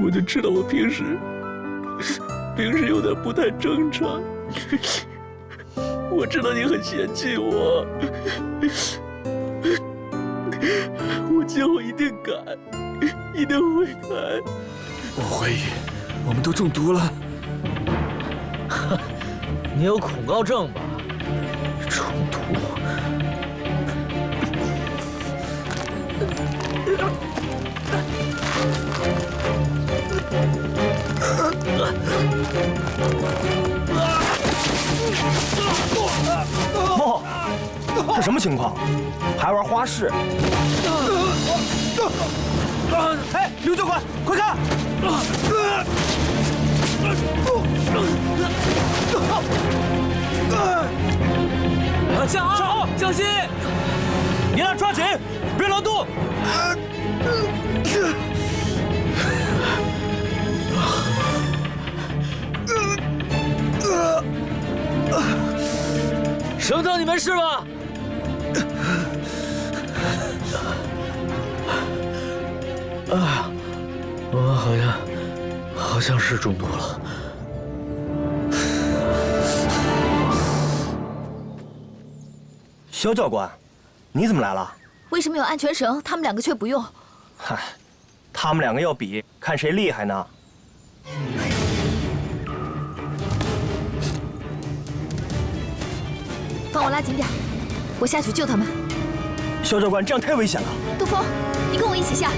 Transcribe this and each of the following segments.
我就知道我平时有点不太正常。我知道你很嫌弃我，我今后一定改，一定会改。我怀疑我们都中毒了。你有恐高症吧？中毒。莫，这什么情况？还玩花式？哎，刘教官，快看！向好，小心！你俩抓紧，别劳动。绳头，你没事吧？啊，我好像是中毒了。肖教官，你怎么来了？为什么有安全绳，他们两个却不用？嗨，他们两个要比，看谁厉害呢？帮我拉紧点，我下去救他们。肖教官，这样太危险了。杜峰，你跟我一起下。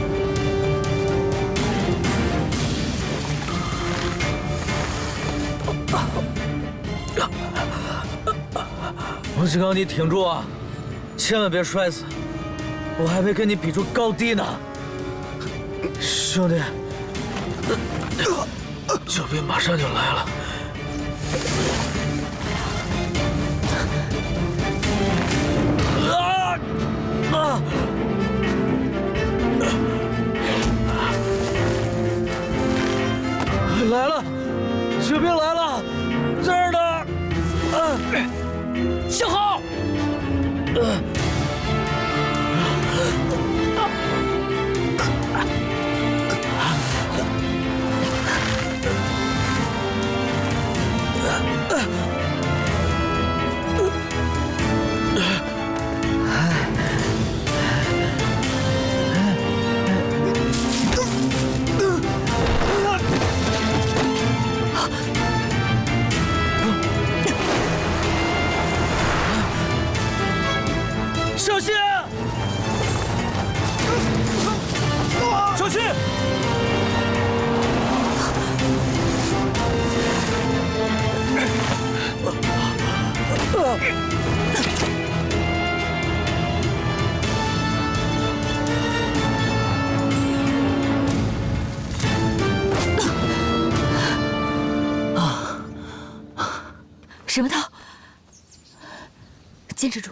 王金刚，你挺住啊，千万别摔死！我还没跟你比出高低呢。兄弟，救兵马上就来了。来了，救兵来了，这儿呢！向好！小心！小心！沈文涛，坚持住。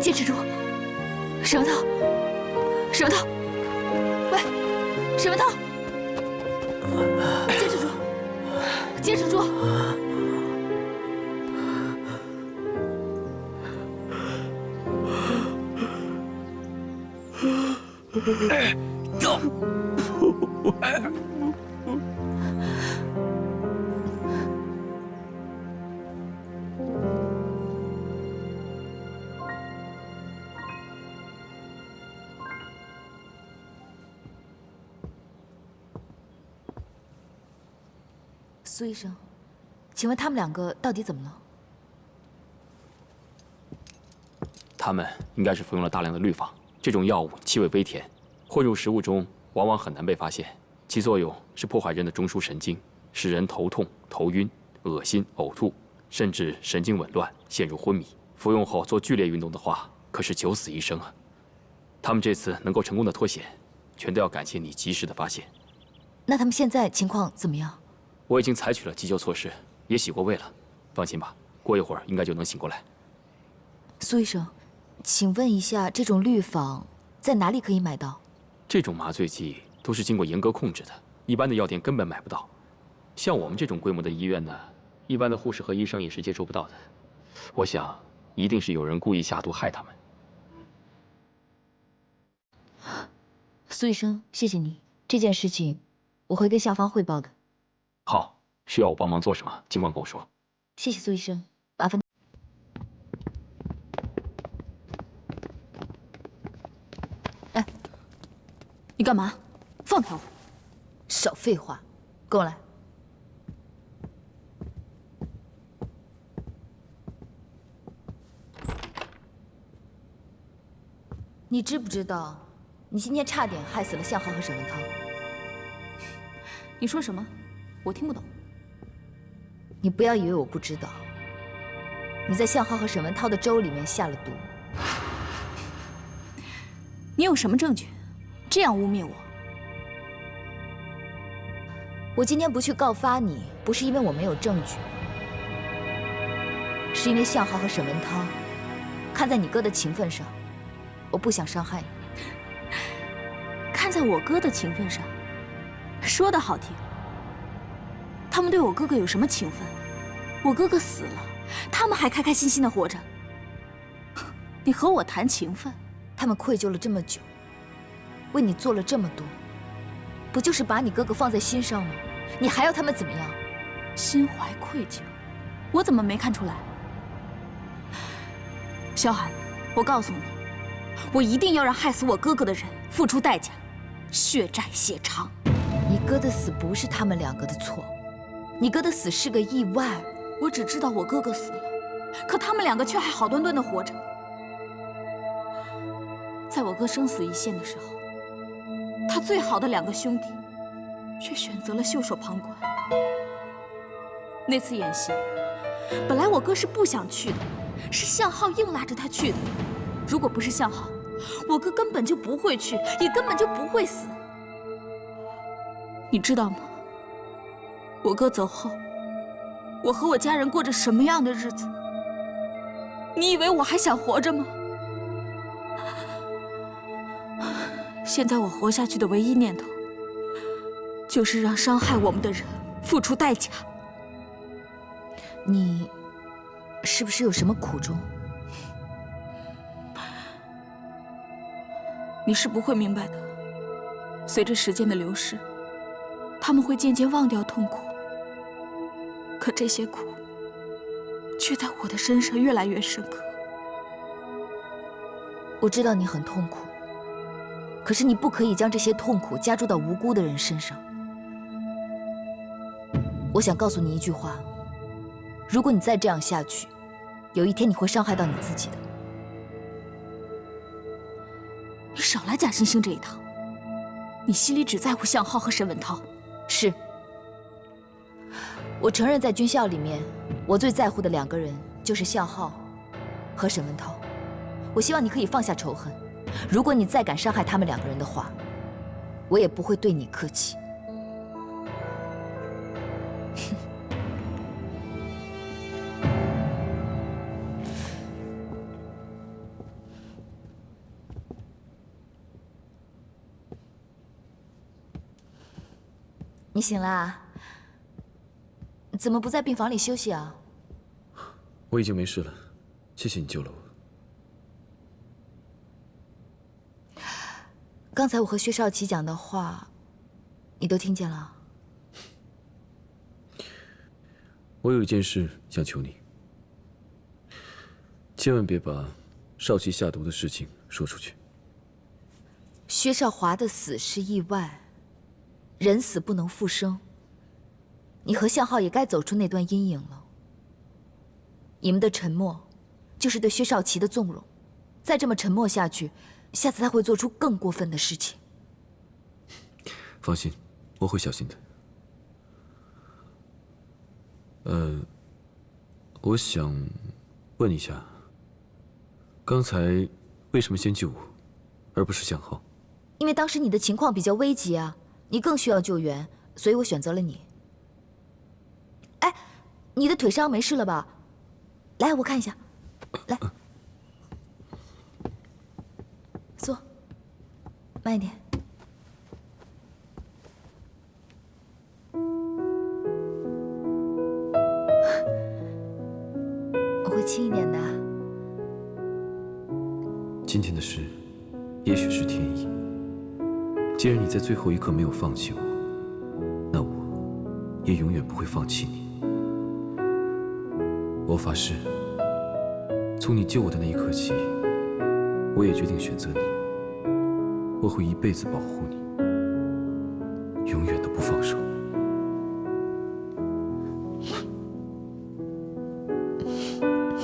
坚持住，沈文涛，沈文涛，喂，沈文涛，坚持住，坚持住。走。苏医生，请问他们两个到底怎么了？他们应该是服用了大量的氯仿，这种药物气味微甜，混入食物中往往很难被发现，其作用是破坏人的中枢神经，使人头痛、头晕、恶心、呕吐，甚至神经紊乱，陷入昏迷。服用后做剧烈运动的话，可是九死一生啊！他们这次能够成功的脱险，全都要感谢你及时的发现。那他们现在情况怎么样？我已经采取了急救措施，也洗过胃了。放心吧，过一会儿应该就能醒过来。苏医生，请问一下，这种氯仿在哪里可以买到？这种麻醉剂都是经过严格控制的，一般的药店根本买不到。像我们这种规模的医院呢，一般的护士和医生也是接触不到的。我想，一定是有人故意下毒害他们。苏医生，谢谢你，这件事情我会跟校方汇报的。好，需要我帮忙做什么，尽管跟我说。谢谢苏医生，麻烦。哎，你干嘛？放开我！少废话，跟我来。你知不知道，你今天差点害死了向浩和沈文涛？你说什么？我听不懂。你不要以为我不知道，你在向浩和沈文涛的粥里面下了毒。你有什么证据，这样污蔑我？我今天不去告发你，不是因为我没有证据，是因为向浩和沈文涛看在你哥的情分上，我不想伤害你。看在我哥的情分上，说的好听。他们对我哥哥有什么情分？我哥哥死了，他们还开开心心的活着。你和我谈情分？他们愧疚了这么久，为你做了这么多，不就是把你哥哥放在心上吗？你还要他们怎么样？心怀愧疚，我怎么没看出来？萧寒，我告诉你，我一定要让害死我哥哥的人付出代价，血债血偿。你哥的死不是他们两个的错，你哥的死是个意外。我只知道我哥哥死了，可他们两个却还好端端的活着。在我哥生死一线的时候，他最好的两个兄弟，却选择了袖手旁观。那次演习，本来我哥是不想去的，是向浩硬拉着他去的。如果不是向浩，我哥根本就不会去，也根本就不会死。你知道吗？我哥走后，我和我家人过着什么样的日子？你以为我还想活着吗？现在我活下去的唯一念头，就是让伤害我们的人付出代价。你是不是有什么苦衷？你是不会明白的。随着时间的流逝，他们会渐渐忘掉痛苦，可这些苦却在我的身上越来越深刻。我知道你很痛苦，可是你不可以将这些痛苦加注到无辜的人身上。我想告诉你一句话：如果你再这样下去，有一天你会伤害到你自己的。你少来假惺惺这一套，你心里只在乎向浩和沈文涛。是，我承认在军校里面，我最在乎的两个人就是向浩和沈文涛。我希望你可以放下仇恨，如果你再敢伤害他们两个人的话，我也不会对你客气。你醒啦？怎么不在病房里休息啊？我已经没事了，谢谢你救了我。刚才我和薛少奇讲的话，你都听见了？我有一件事想求你，千万别把少奇下毒的事情说出去。薛少华的死是意外，人死不能复生。你和向浩也该走出那段阴影了。你们的沉默，就是对薛少奇的纵容。再这么沉默下去，下次他会做出更过分的事情。放心，我会小心的。我想问一下，刚才为什么先救我，而不是向浩？因为当时你的情况比较危急啊，你更需要救援，所以我选择了你。哎，你的腿伤没事了吧？来，我看一下。来，坐，慢一点。轻一点的。今天的事，也许是天意。既然你在最后一刻没有放弃我，那我也永远不会放弃你。我发誓，从你救我的那一刻起，我也决定选择你。我会一辈子保护你，永远都不放手。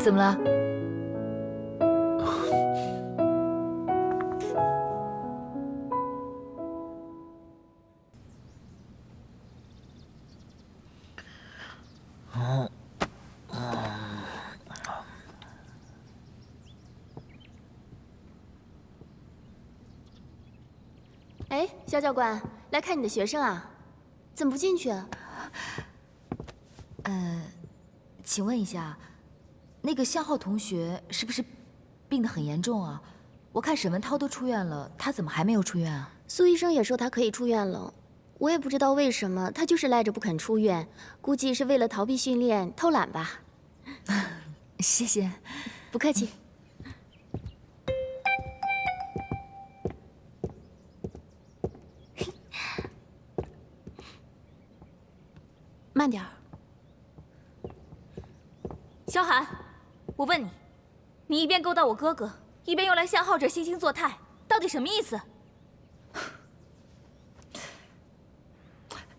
怎么了？哎，肖教官，来看你的学生啊，怎么不进去啊？请问一下，那个向浩同学是不是病得很严重啊？我看沈文涛都出院了，他怎么还没有出院啊？苏医生也说他可以出院了，我也不知道为什么，他就是赖着不肯出院，估计是为了逃避训练、偷懒吧。谢谢，不客气。慢点儿。萧寒，我问你，你一边勾搭我哥哥，一边又来向浩这惺惺作态，到底什么意思？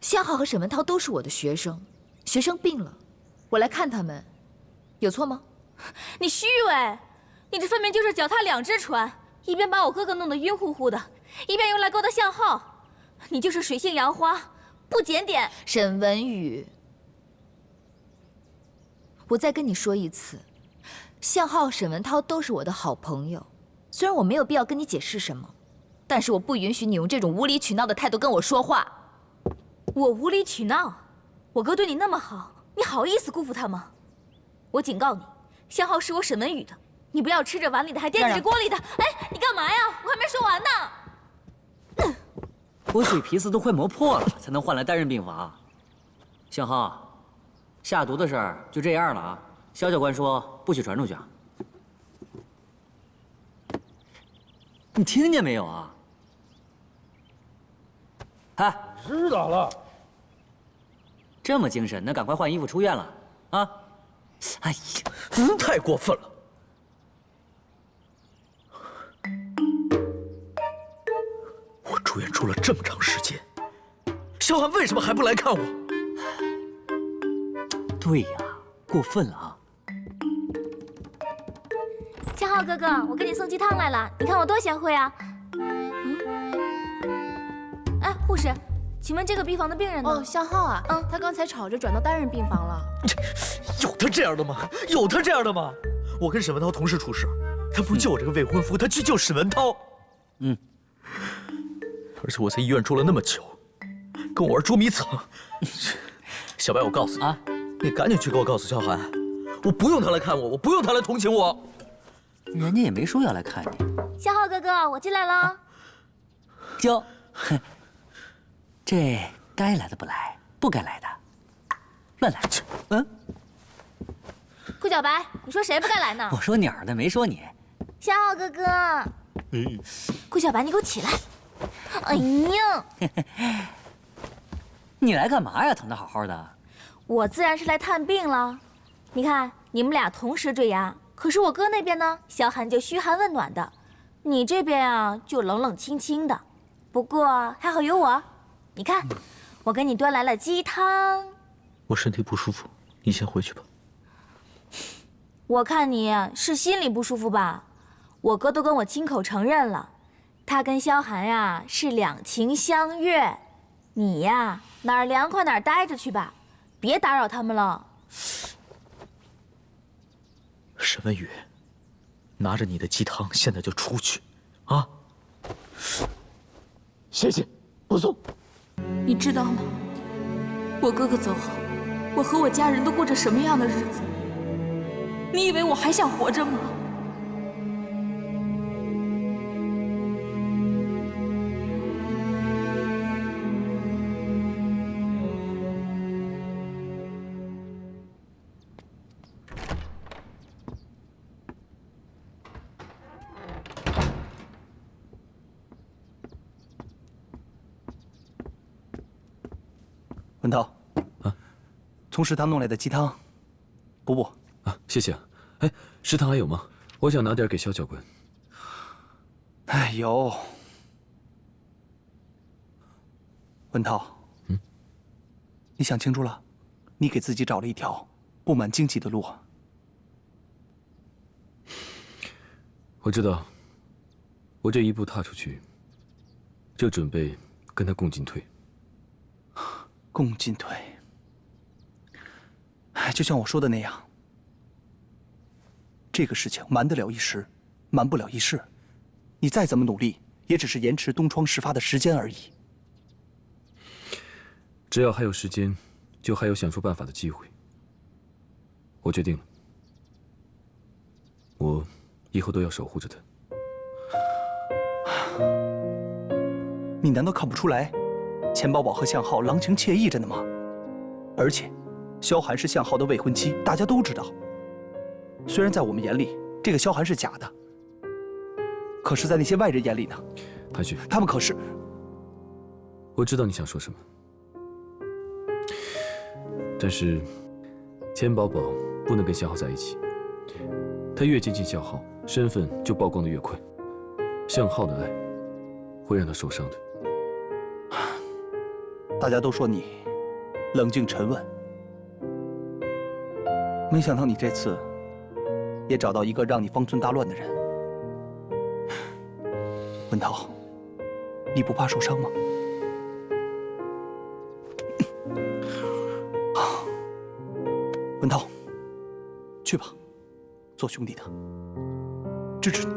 向浩和沈文涛都是我的学生，学生病了，我来看他们，有错吗？你虚伪，你这分明就是脚踏两只船，一边把我哥哥弄得晕乎乎的，一边又来勾搭向浩，你就是水性杨花，不检点。沈文宇，我再跟你说一次，向浩、沈文涛都是我的好朋友，虽然我没有必要跟你解释什么，但是我不允许你用这种无理取闹的态度跟我说话。我无理取闹？我哥对你那么好，你好意思辜负他吗？我警告你，向浩是我沈文宇的，你不要吃着碗里的还惦记着锅里的。哎，你干嘛呀？我还没说完呢。我水皮子都快磨破了，才能换来单人病房。向浩，下毒的事儿就这样了啊！肖教官说不许传出去啊。你听见没有啊？哎，知道了。这么精神，那赶快换衣服出院了啊！哎呀，太过分了！我住院住了这么长时间，萧寒为什么还不来看我？对呀，过分了啊！向浩哥哥，我给你送鸡汤来了，你看我多贤惠啊！哎，护士，请问这个病房的病人呢？哦，向浩啊，他刚才吵着转到单人病房了。有他这样的吗？有他这样的吗？我跟沈文涛同时出事，他不救我这个未婚夫，他去救沈文涛。而且我在医院住了那么久，跟我玩捉迷藏。小白，我告诉你啊，你赶紧去给我告诉萧寒，我不用他来看我，我不用他来同情我。人家也没说要来看你。向浩哥哥，我进来了。就，这该来的不来，不该来的乱来。顾小白，你说谁不该来呢？我说鸟的，没说你。向浩哥哥，顾小白，你给我起来！哎呀，你来干嘛呀？疼得好好的。我自然是来探病了。你看，你们俩同时坠崖，可是我哥那边呢，萧寒就嘘寒问暖的，你这边啊就冷冷清清的。不过还好有我，你看，我给你端来了鸡汤。我身体不舒服，你先回去吧。我看你是心里不舒服吧？我哥都跟我亲口承认了，他跟萧寒呀是两情相悦。你呀哪儿凉快哪儿待着去吧，别打扰他们了。沈文宇，拿着你的鸡汤，现在就出去，啊！谢谢，不送。你知道吗？我哥哥走后，我和我家人都过着什么样的日子？你以为我还想活着吗？文涛，从食堂弄来的鸡汤，补补。啊，谢谢啊。哎，食堂还有吗？我想拿点给肖教官。哎，有。文涛，你想清楚了？你给自己找了一条布满荆棘的路。我知道，我这一步踏出去，就准备跟他共进退。共进退。哎，就像我说的那样，这个事情瞒得了一时，瞒不了一世。你再怎么努力，也只是延迟东窗事发的时间而已。只要还有时间，就还有想出办法的机会。我决定了，我以后都要守护着他。你难道看不出来，钱宝宝和向浩郎情妾意着呢吗？而且，萧寒是向浩的未婚妻，大家都知道。虽然在我们眼里，这个萧寒是假的，可是，在那些外人眼里呢？谭旭，他们可是……我知道你想说什么，但是，钱宝宝不能跟向浩在一起。他越接近向浩，身份就曝光的越快。向浩的爱会让他受伤的。大家都说你冷静沉稳，没想到你这次也找到一个让你方寸大乱的人。文涛，你不怕受伤吗？文涛，去吧，做兄弟的，支持你。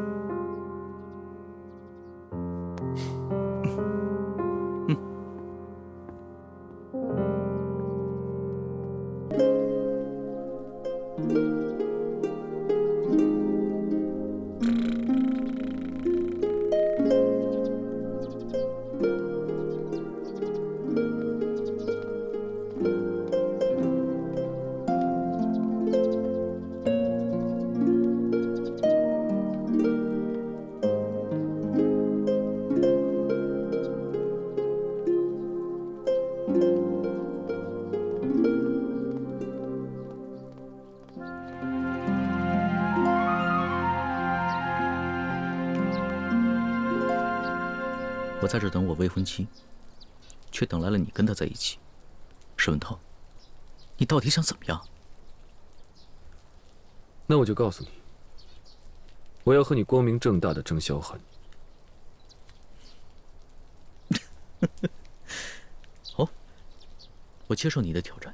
我在这等我未婚妻，却等来了你跟她在一起。石文涛，你到底想怎么样？那我就告诉你，我要和你光明正大的争萧寒。好，我接受你的挑战，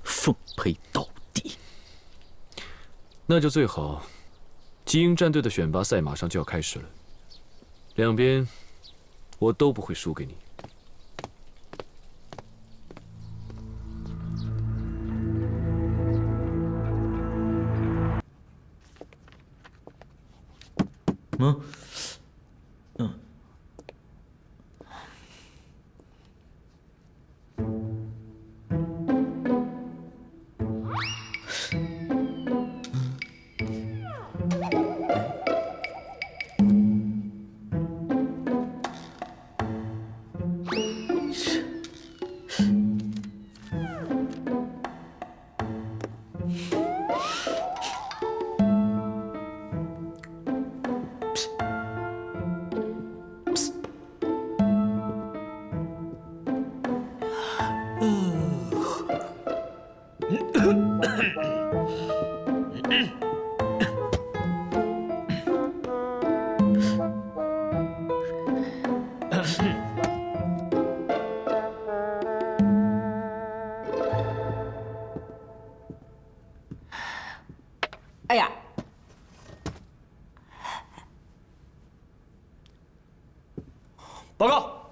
奉陪到底。那就最好。精英战队的选拔赛马上就要开始了，两边我都不会输给你。哎呀，报告，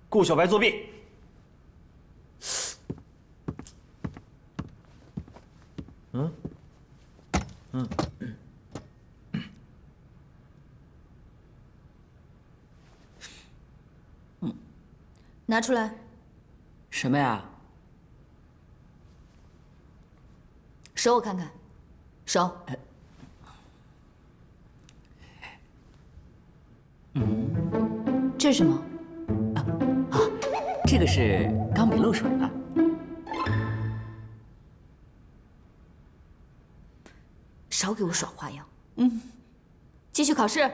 顾小白作弊。拿出来。什么呀？手我看看，手。这是什么？这个是钢笔漏水了。少给我耍花样。嗯，继续考试。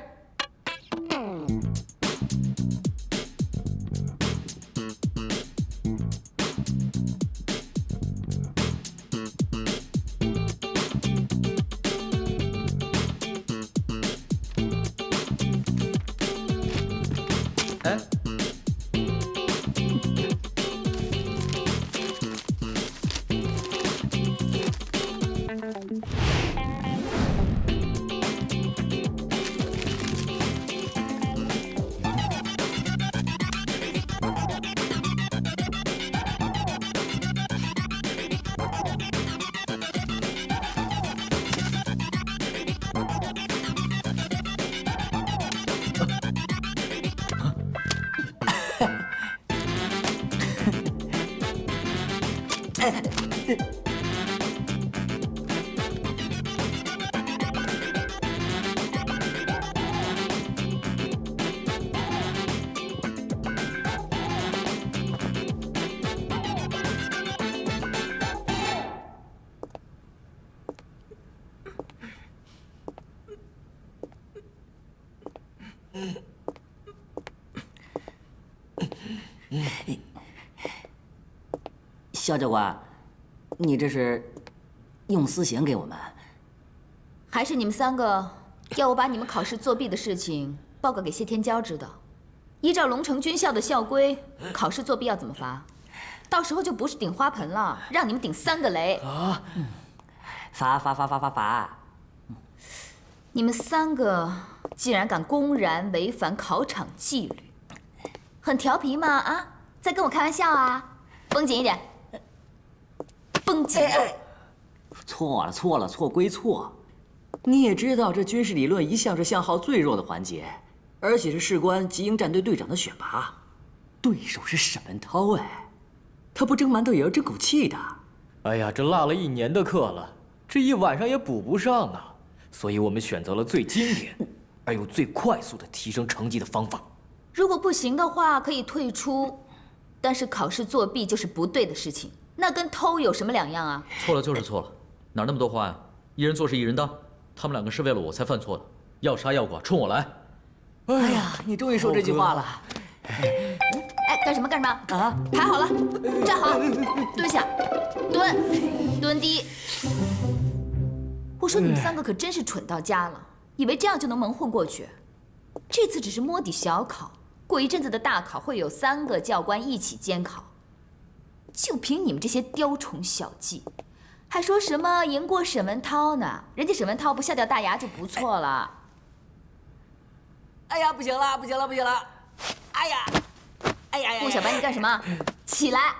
哎，肖教官，你这是用私刑给我们？还是你们3个要我把你们考试作弊的事情报告给谢天骄知道？依照龙城军校的校规，考试作弊要怎么罚？到时候就不是顶花盆了，让你们顶3个雷啊！罚！你们3个竟然敢公然违反考场纪律，很调皮吗？啊，在跟我开玩笑啊？绷紧一点，绷紧！错了，错归错。你也知道，这军事理论一向是向浩最弱的环节，而且是事关极鹰战队队长的选拔，对手是沈文涛，哎，他不蒸馒头也要争口气的。哎呀，这落了1年的课了，这一晚上也补不上啊。所以我们选择了最经典，而又最快速的提升成绩的方法。如果不行的话，可以退出。但是考试作弊就是不对的事情，那跟偷有什么两样啊？错了就是错了，哪那么多话呀？一人做事一人当，他们2个是为了我才犯错的，要杀要剐冲我来。哎呀，你终于说这句话了。哎，干什么啊？排好了，站好，蹲下，蹲低。我说你们3个可真是蠢到家了，以为这样就能蒙混过去。这次只是摸底小考，过一阵子的大考会有3个教官一起监考。就凭你们这些雕虫小技，还说什么赢过沈文涛呢？人家沈文涛不笑掉大牙就不错了。哎呀，不行了！哎呀！顾小白，你干什么？起来！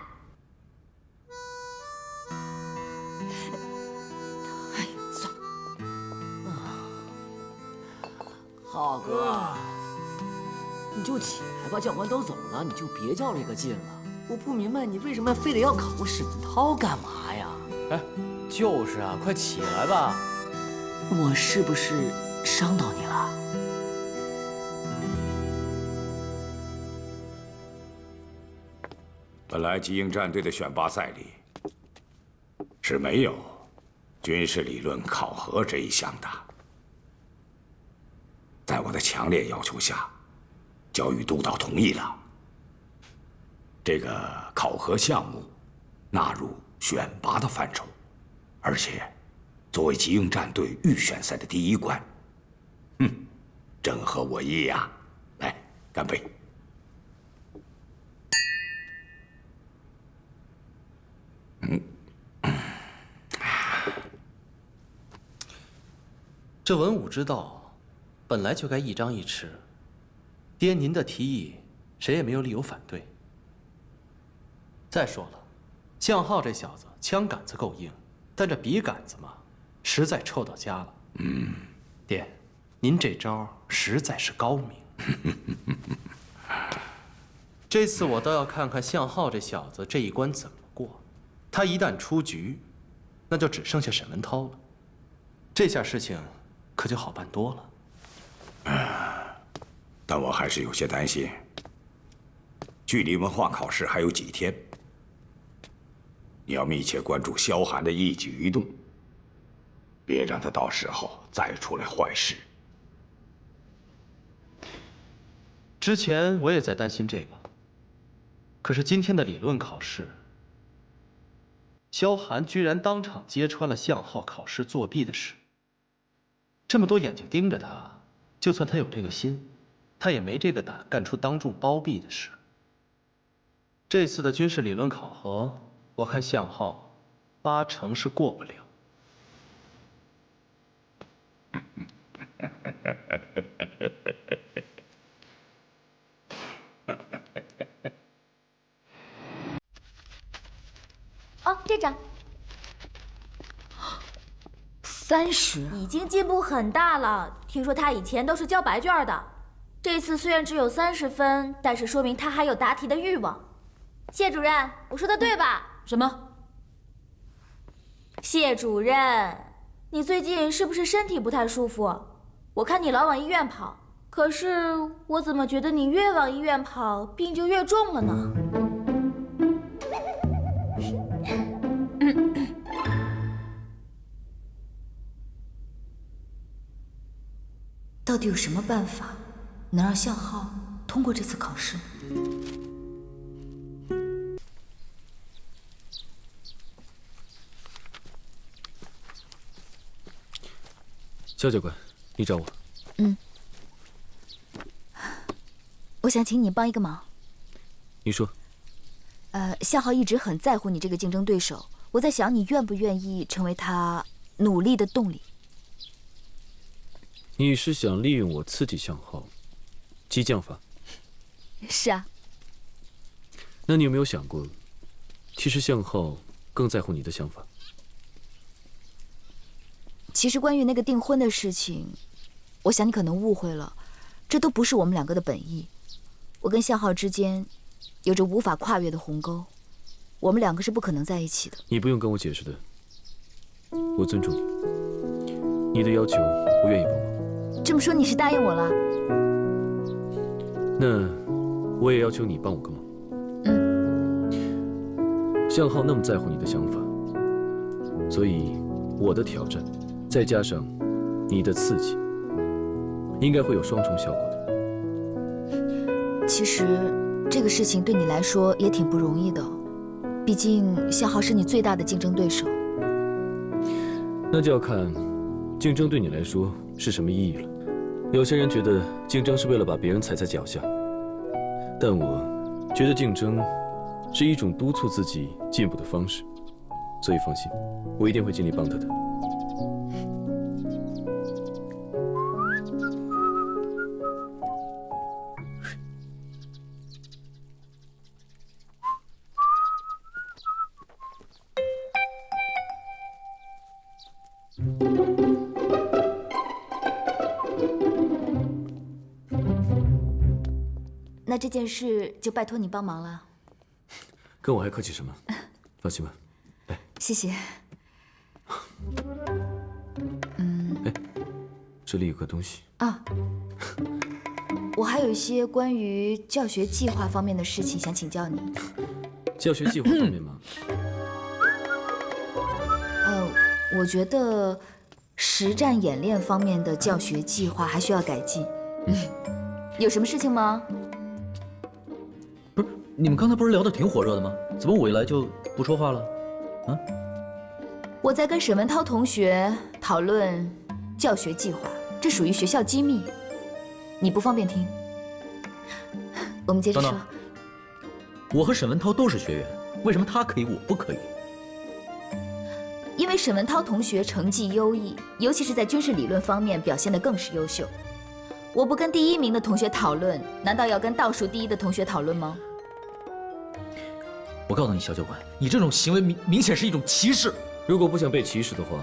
哎，算了。浩哥，你就起来吧，教官都走了，你就别较这个劲了。我不明白你为什么非得要考过沈文涛干嘛呀？哎，就是啊，快起来吧。我是不是伤到你了？本来极鹰战队的选拔赛里是没有军事理论考核这一项的。在我的强烈要求下，教育督导同意了这个考核项目纳入选拔的范畴，而且作为极鹰战队预选赛的第1关，正合我意呀！来，干杯！这文武之道，本来就该一张一弛。爹，您的提议，谁也没有理由反对。再说了，向浩这小子枪杆子够硬，但这笔杆子嘛，实在臭到家了。爹，您这招实在是高明。这次我倒要看看向浩这小子这一关怎么过。他一旦出局，那就只剩下沈文涛了。这下事情可就好办多了。但我还是有些担心。距离文化考试还有几天，你要密切关注萧寒的一举一动，别让他到时候再出来坏事。之前我也在担心这个，可是今天的理论考试，萧寒居然当场揭穿了向浩考试作弊的事。这么多眼睛盯着他，就算他有这个心，他也没这个胆干出当众包庇的事。这次的军事理论考核，我看向浩8成是过不了。哦，这张30，已经进步很大了。听说他以前都是交白卷的，这次虽然只有30分，但是说明他还有答题的欲望。谢主任，我说的对吧？什么？谢主任，你最近是不是身体不太舒服？我看你老往医院跑，可是我怎么觉得你越往医院跑，病就越重了呢？到底有什么办法能让向浩通过这次考试？肖教官，你找我？我想请你帮一个忙。你说。向浩一直很在乎你这个竞争对手，我在想你愿不愿意成为他努力的动力。你是想利用我刺激向浩，激将法？是啊。那你有没有想过，其实向浩更在乎你的想法？其实关于那个订婚的事情，我想你可能误会了，这都不是我们两个的本意。我跟向浩之间有着无法跨越的鸿沟，我们两个是不可能在一起的。你不用跟我解释的，我尊重你。你的要求我愿意帮忙。这么说你是答应我了？那我也要求你帮我个忙。向浩那么在乎你的想法，所以我的挑战再加上你的刺激，应该会有双重效果的。其实这个事情对你来说也挺不容易的，毕竟向浩是你最大的竞争对手。那就要看竞争对你来说是什么意义了。有些人觉得竞争是为了把别人踩在脚下，但我觉得竞争是一种督促自己进步的方式，所以放心，我一定会尽力帮他的。那这件事就拜托你帮忙了。跟我还客气什么？放心吧。来，谢谢。这里有个东西啊，我还有一些关于教学计划方面的事情想请教你。教学计划方面吗？我觉得实战演练方面的教学计划还需要改进。有什么事情吗？不是，你们刚才不是聊得挺火热的吗？怎么我一来就不说话了？啊？我在跟沈文涛同学讨论教学计划，这属于学校机密，你不方便听。我们接着说。等等，我和沈文涛都是学员，为什么他可以，我不可以？因为沈文涛同学成绩优异，尤其是在军事理论方面表现得更是优秀。我不跟第1名的同学讨论，难道要跟倒数第1的同学讨论吗？我告诉你，肖教官，你这种行为明显是一种歧视。如果不想被歧视的话，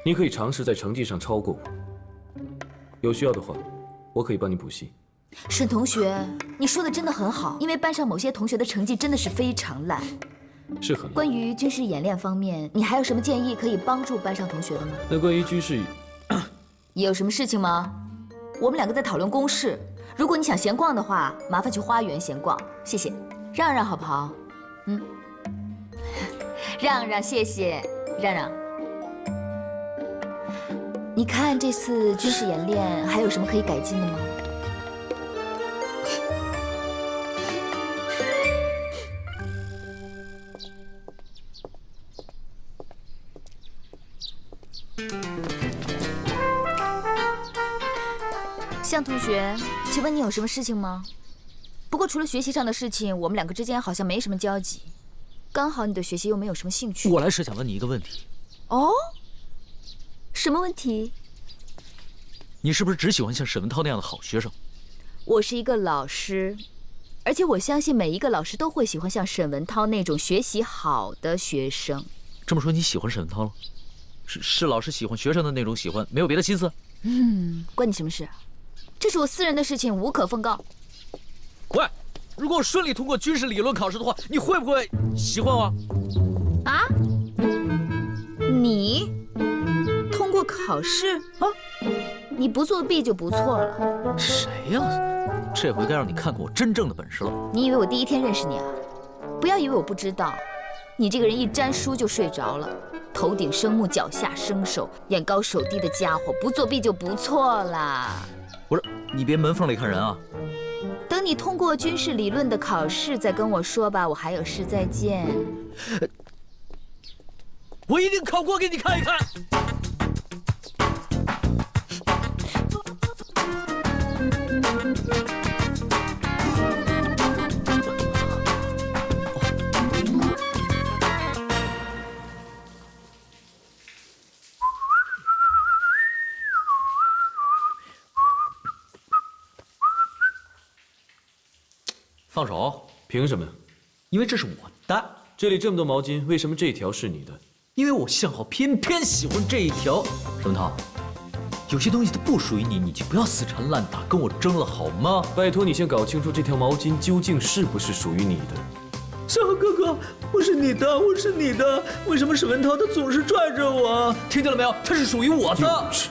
你可以尝试在成绩上超过我。有需要的话，我可以帮你补习。沈同学，你说的真的很好，因为班上某些同学的成绩真的是非常烂。是很烂。关于军事演练方面，你还有什么建议可以帮助班上同学的吗？那关于军事，有什么事情吗？我们两个在讨论公事，如果你想闲逛的话，麻烦去花园闲逛，谢谢。让让好不好？嗯，让让，谢谢，让让。你看这次军事演练还有什么可以改进的吗？向同学，请问你有什么事情吗？不过除了学习上的事情，我们两个之间好像没什么交集。刚好你对学习又没有什么兴趣。我来是想问你一个问题。哦？什么问题？你是不是只喜欢像沈文涛那样的好学生？我是一个老师，而且我相信每一个老师都会喜欢像沈文涛那种学习好的学生。这么说你喜欢沈文涛了？是老师喜欢学生的那种喜欢，没有别的心思？关你什么事？这是我私人的事情，无可奉告。喂，如果我顺利通过军事理论考试的话，你会不会喜欢我？啊？你通过考试啊？你不作弊就不错了。谁呀？这回该让你看看我真正的本事了。你以为我第一天认识你啊？不要以为我不知道，你这个人一沾书就睡着了，头顶生木，脚下生手，眼高手低的家伙，不作弊就不错啦。不是，你别门缝里看人啊！等你通过军事理论的考试再跟我说吧，我还有事再见。我一定考过给你看一看。放手？凭什么？因为这是我的。这里这么多毛巾，为什么这条是你的？因为我向好偏偏喜欢这一条。沈文涛，有些东西它不属于你，你就不要死缠烂打跟我争了好吗？拜托你先搞清楚这条毛巾究竟是不是属于你的。向好哥哥，我是你的，我是你的，为什么沈文涛他总是拽着我？听见了没有？它是属于我的。幼稚？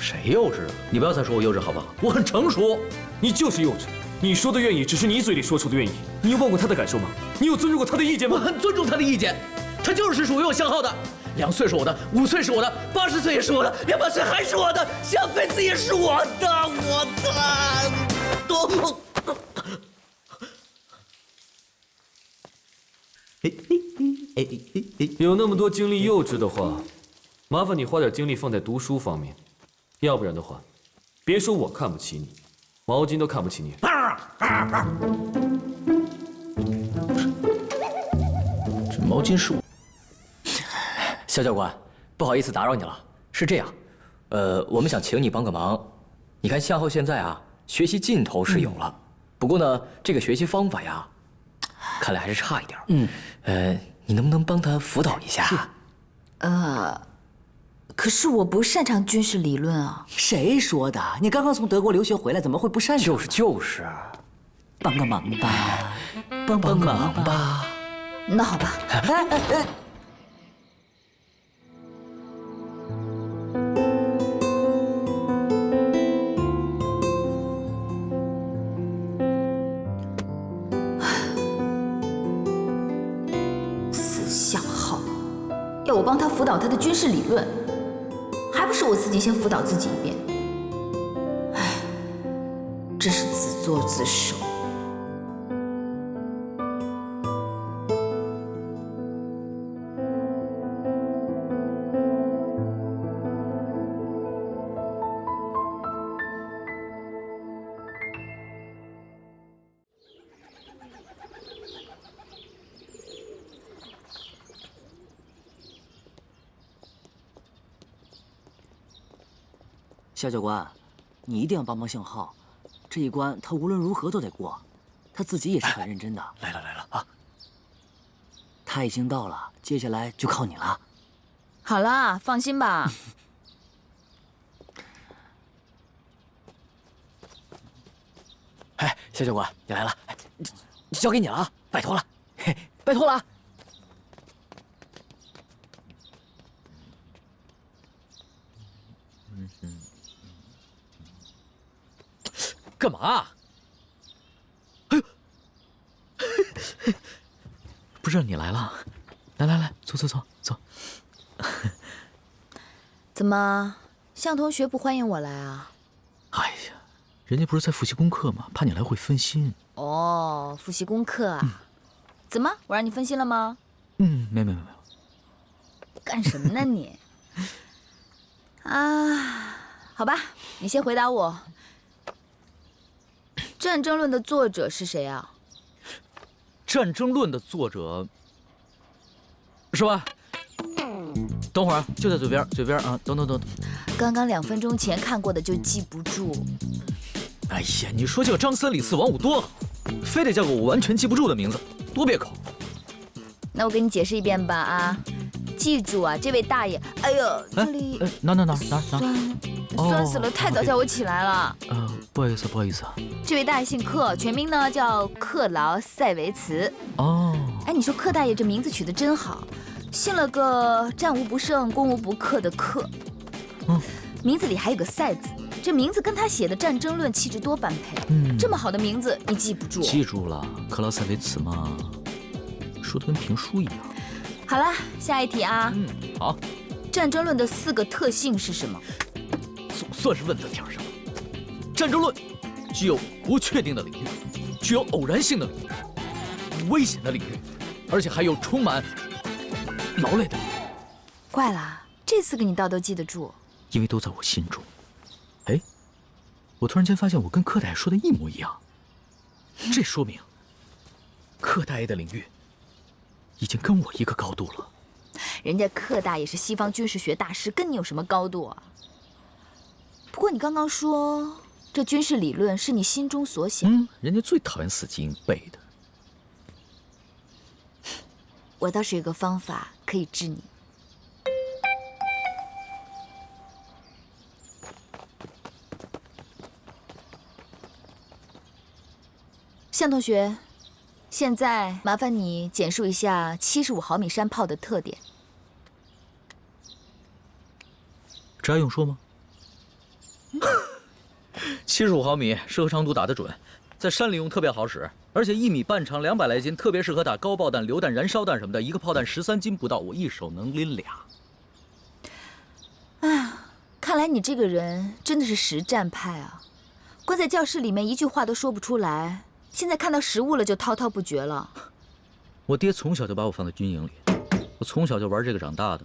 谁幼稚啊？你不要再说我幼稚好不好？我很成熟。你就是幼稚。你说的愿意，只是你嘴里说出的愿意。你有问过他的感受吗？你有尊重过他的意见吗？我很尊重他的意见，他就是属于我向浩的。2岁是我的，5岁是我的，80岁也是我的，200岁还是我的，下辈子也是我的，我的。有那么多精力幼稚的话，麻烦你花点精力放在读书方面，要不然的话，别说我看不起你。毛巾都看不起你。这毛巾是我。肖教官，不好意思打扰你了。是这样，我们想请你帮个忙。你看向浩现在啊，学习劲头是有了，不过呢，这个学习方法呀，看来还是差一点。你能不能帮他辅导一下？可是我不擅长军事理论啊。谁说的？你刚刚从德国留学回来，怎么会不擅长？就是，帮个忙吧，帮忙吧。那好吧。死向浩，要我帮他辅导他的军事理论。还不是我自己先辅导自己一遍，唉，真是自作自受。肖教官，你一定要帮帮向浩，这一关他无论如何都得过，他自己也是很认真的。来了啊！他已经到了，接下来就靠你了。好啦，放心吧。哎，肖教官，你来了，交给你了啊，拜托了，拜托了啊！干嘛？哎呦，是你来了，来，坐。怎么，向同学不欢迎我来啊？哎呀，人家不是在复习功课吗？怕你来会分心。哦，复习功课啊？怎么，我让你分心了吗？没有。干什么呢你？啊，好吧，你先回答我。《战争论》的作者是谁啊？《战争论》的作者是吧？等会儿就在嘴边啊！等。刚刚2分钟前看过的就记不住。哎呀，你说这个张三李四王五多好，非得叫个我完全记不住的名字，多别口。那我给你解释一遍吧啊！记住啊，这位大爷，哎呦，这里哪？酸死了，太早叫我起来了。不好意思。这位大爷姓克，全名呢叫克劳塞维茨。哦。哎，你说克大爷这名字取得真好，姓了个战无不胜、攻无不克的克。名字里还有个塞字，这名字跟他写的《战争论》气质多般配。这么好的名字你记不住？记住了，克劳塞维茨嘛，说的跟评书一样。好了，下一题啊。好。战争论的4个特性是什么？总算是问到点上了。战争论具有不确定的领域，具有偶然性的领域，危险的领域，而且还有充满劳累的领域。怪了，这4个你倒都记得住，因为都在我心中。哎，我突然间发现我跟柯大爷说的一模一样，这说明柯大爷的领域已经跟我一个高度了。人家柯大爷是西方军事学大师，跟你有什么高度啊？不过你刚刚说这军事理论是你心中所想，人家最讨厌死记硬背的。我倒是有个方法可以治你。向同学，现在麻烦你简述一下75毫米山炮的特点。这还用说吗？75毫米适合长途打得准，在山里用特别好使，而且1米半长，200来斤，特别适合打高爆弹、榴弹、燃烧弹什么的。一个炮弹13斤不到，我一手能拎俩。哎呀，看来你这个人真的是实战派啊！关在教室里面一句话都说不出来，现在看到实物了就滔滔不绝了。我爹从小就把我放在军营里，我从小就玩这个长大的。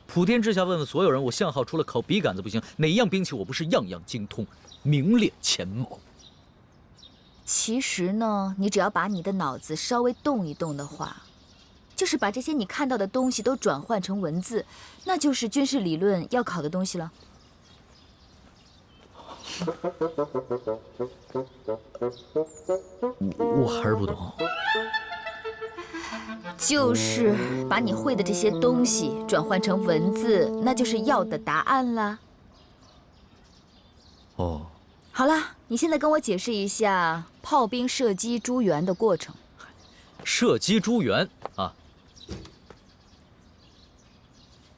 普天之下问问所有人，我向浩除了烤笔杆子不行，哪一样兵器我不是样样精通，名列前茅。其实呢，你只要把你的脑子稍微动一动的话，就是把这些你看到的东西都转换成文字，那就是军事理论要考的东西了。我还是不懂。就是把你会的这些东西转换成文字，那就是要的答案啦。哦，好了，你现在跟我解释一下炮兵射击诸元的过程。射击诸元啊？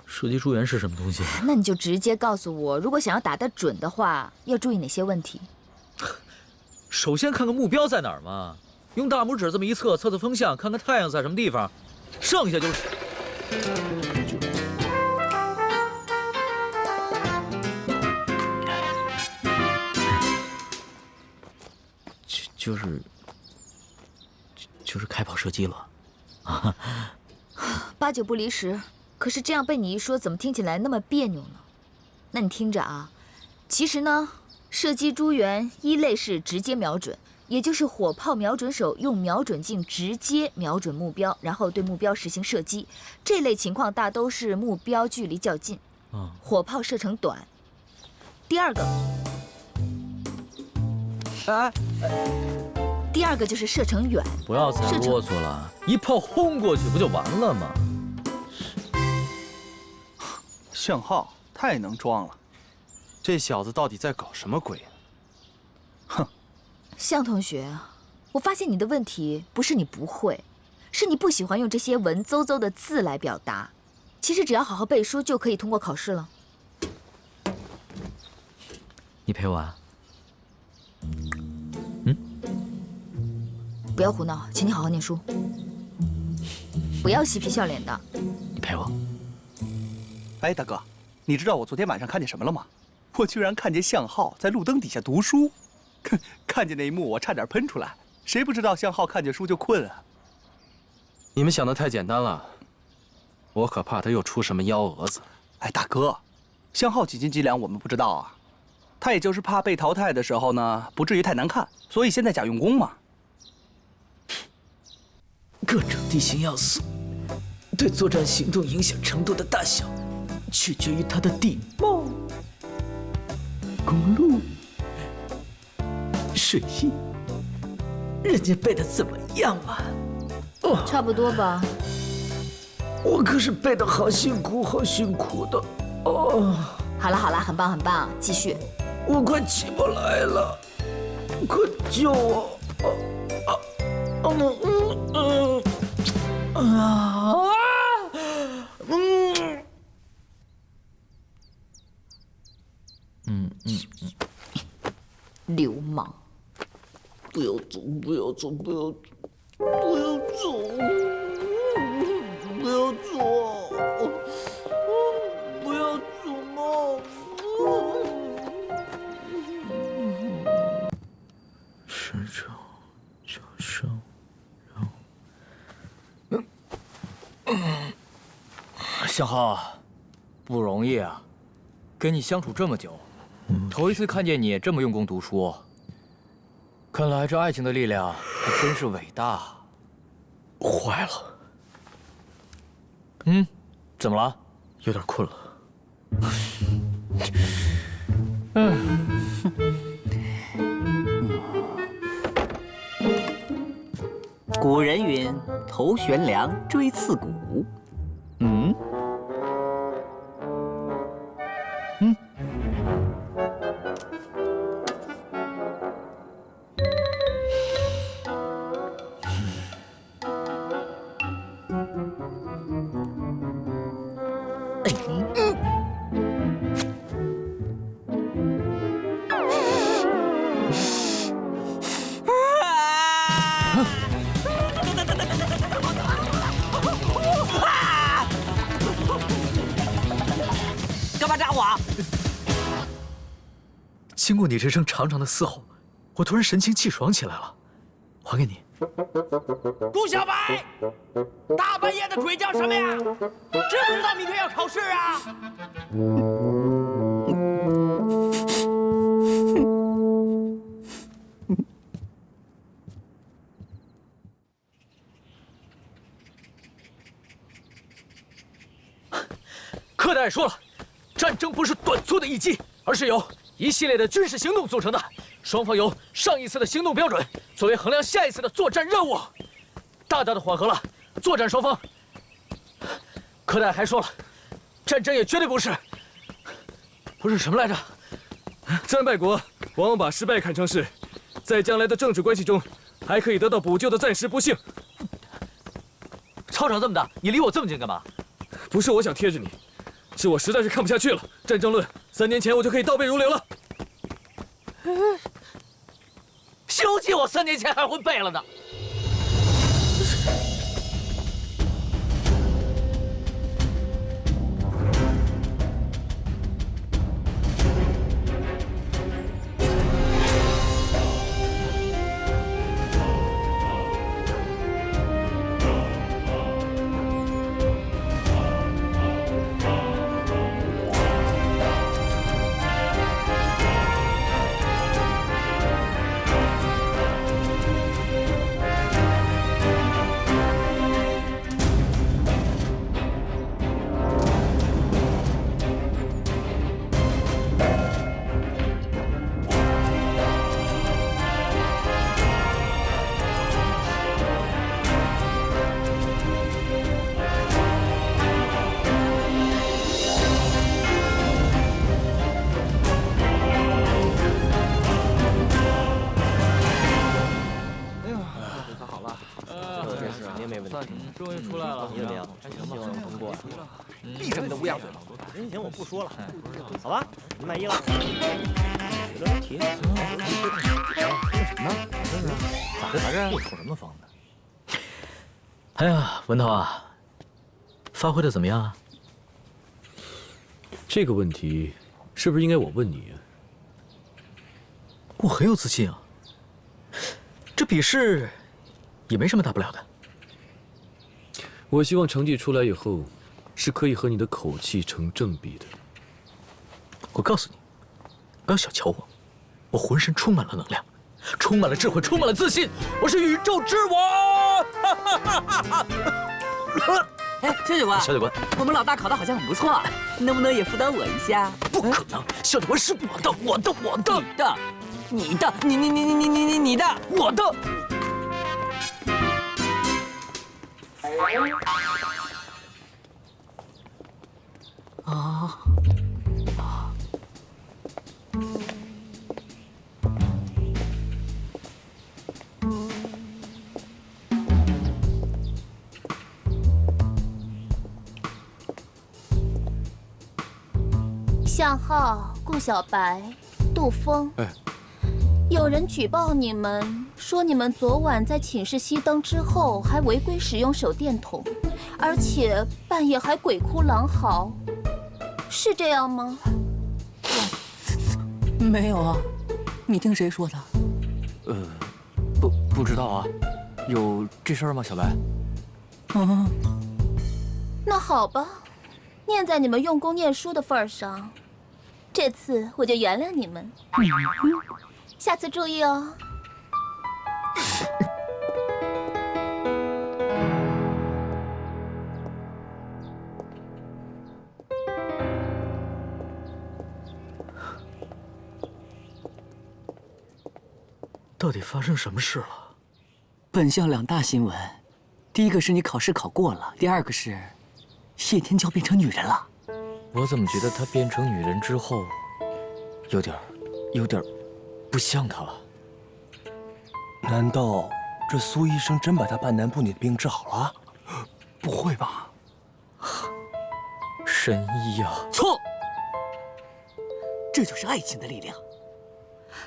射击诸元是什么东西？那你就直接告诉我，如果想要打得准的话，要注意哪些问题？首先看看目标在哪儿嘛。用大拇指这么一测，测测风向，看看太阳在什么地方，剩下就是就是开炮射击了。8九不离十，可是这样被你一说，怎么听起来那么别扭呢？那你听着啊，其实呢，射击诸元一类是直接瞄准。也就是火炮瞄准手用瞄准镜直接瞄准目标，然后对目标实行射击。这类情况大都是目标距离较近，火炮射程短。第二个就是射程远。不要再啰嗦了，一炮轰过去不就完了吗？向浩太能装了，这小子到底在搞什么鬼啊？哼！向同学，我发现你的问题不是你不会，是你不喜欢用这些文绉绉的字来表达。其实只要好好背书就可以通过考试了。你陪我啊？不要胡闹，请你好好念书。不要嬉皮笑脸的。你陪我。哎，大哥，你知道我昨天晚上看见什么了吗？我居然看见向浩在路灯底下读书，看见那一幕我差点喷出来。谁不知道向浩看见书就困啊？你们想的太简单了，我可怕他又出什么幺蛾子。哎，大哥，向浩几斤几两我们不知道啊，他也就是怕被淘汰的时候呢，不至于太难看，所以现在假用功嘛。各种地形要素对作战行动影响程度的大小，取决于它的地貌、公路、水系。人家背的怎么样啊？差不多吧。我可是背的好辛苦，好辛苦的。好了好了，很棒很棒，继续。我快起不来了，快救我！流氓！不要走，不要走，不要走，不要走，不要走，不要走嘛！伸手，脚上，向浩，不容易啊，跟你相处这么久，头一次看见你这么用功读书。看来这爱情的力量还真是伟大。坏了。怎么了？有点困了。古人云：“头悬梁，锥刺股。”干嘛扎我？经过你这声长长的嘶吼，我突然神清气爽起来了。还给你。顾小白，大半夜的鬼叫什么呀？知不知道明天要考试啊？课代也说了，战争不是短促的一击，而是由一系列的军事行动组成的。双方有上一次的行动标准作为衡量下一次的作战任务，大大的缓和了作战双方。课代还说了，战争也绝对不是什么来着？战败国往往把失败看成是在将来的政治关系中还可以得到补救的暂时不幸。操场这么大，你离我这么近干嘛？不是我想贴着你，是我实在是看不下去了。战争论3年前我就可以倒背如流了。西游记我3年前还会背了呢。终于出来了，你怎么样？还行吧，通过。闭上你的乌鸦嘴！3年前我不说了，好吧？你满意了？有点题。什么呢？咋的？我瞅什么风呢？哎呀，文涛啊，发挥的怎么样啊？这个问题是不是应该我问你啊？我很有自信啊。这笔试也没什么大不了的。我希望成绩出来以后，是可以和你的口气成正比的。我告诉你，不要小瞧我，我浑身充满了能量，充满了智慧，充满了自信，我是宇宙之王！哎，萧教官，萧教官，我们老大考得好像很不错，能不能也辅导我一下？不可能，萧教官是我的，你的，你的，我的。啊！向浩、顾小白、杜峰，有人举报你们，说你们昨晚在寝室熄灯之后还违规使用手电筒，而且半夜还鬼哭狼嚎，是这样吗？没有啊，你听谁说的？不知道啊，有这事儿吗，小白？那好吧，念在你们用功念书的份上，这次我就原谅你们。下次注意哦。到底发生什么事了？本校2大新闻，第一个是你考试考过了，第二个是谢天骄变成女人了。我怎么觉得她变成女人之后，有点不像她了？难道这苏医生真把她半男不女的病治好了？不会吧？神医啊！错，这就是爱情的力量。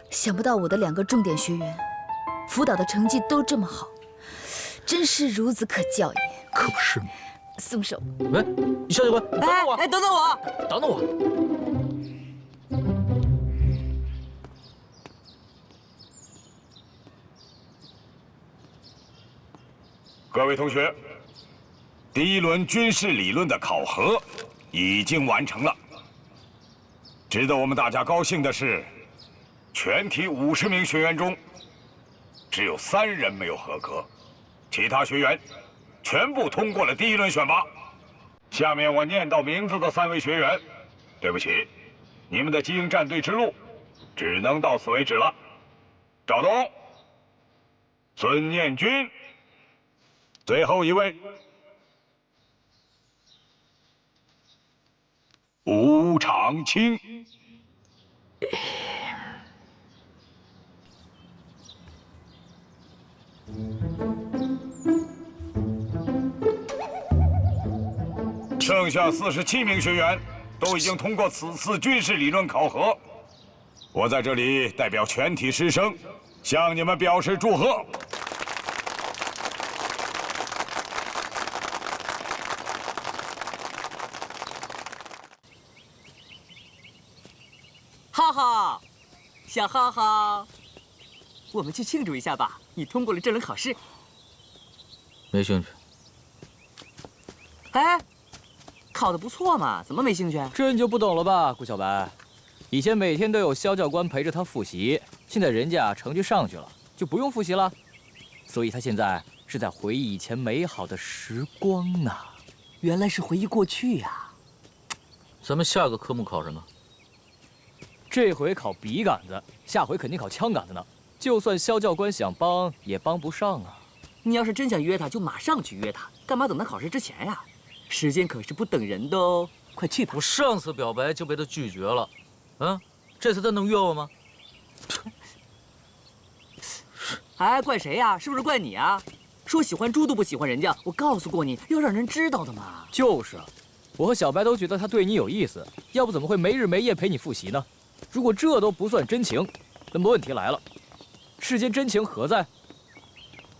想不到我的2个重点学员，辅导的成绩都这么好，真是孺子可教也。可不是吗？松手！喂，肖教官，等等我！哎，等等我！等等我！各位同学，第一轮军事理论的考核已经完成了。值得我们大家高兴的是，全体50名学员中，只有3人没有合格，其他学员全部通过了第一轮选拔。下面我念到名字的3位学员，对不起，你们的精英战队之路只能到此为止了。赵东、孙念军，最后一位吴长青。剩下47名学员都已经通过此次军事理论考核，我在这里代表全体师生向你们表示祝贺。浩浩，小浩浩，我们去庆祝一下吧！你通过了这轮考试。没兴趣。哎，考得不错嘛，怎么没兴趣？这你就不懂了吧，顾小白。以前每天都有肖教官陪着他复习，现在人家成绩上去了，就不用复习了。所以他现在是在回忆以前美好的时光呢。原来是回忆过去呀。咱们下个科目考什么？这回考笔杆子，下回肯定考枪杆子呢。就算肖教官想帮，也帮不上啊。你要是真想约他，就马上去约他，干嘛等他考试之前呀？时间可是不等人的哦，快去吧！我上次表白就被他拒绝了，这次他能约我吗？哎，怪谁呀？是不是怪你啊？说喜欢猪都不喜欢人家，我告诉过你要让人知道的嘛。就是，我和小白都觉得他对你有意思，要不怎么会没日没夜陪你复习呢？如果这都不算真情，那么问题来了，世间真情何在？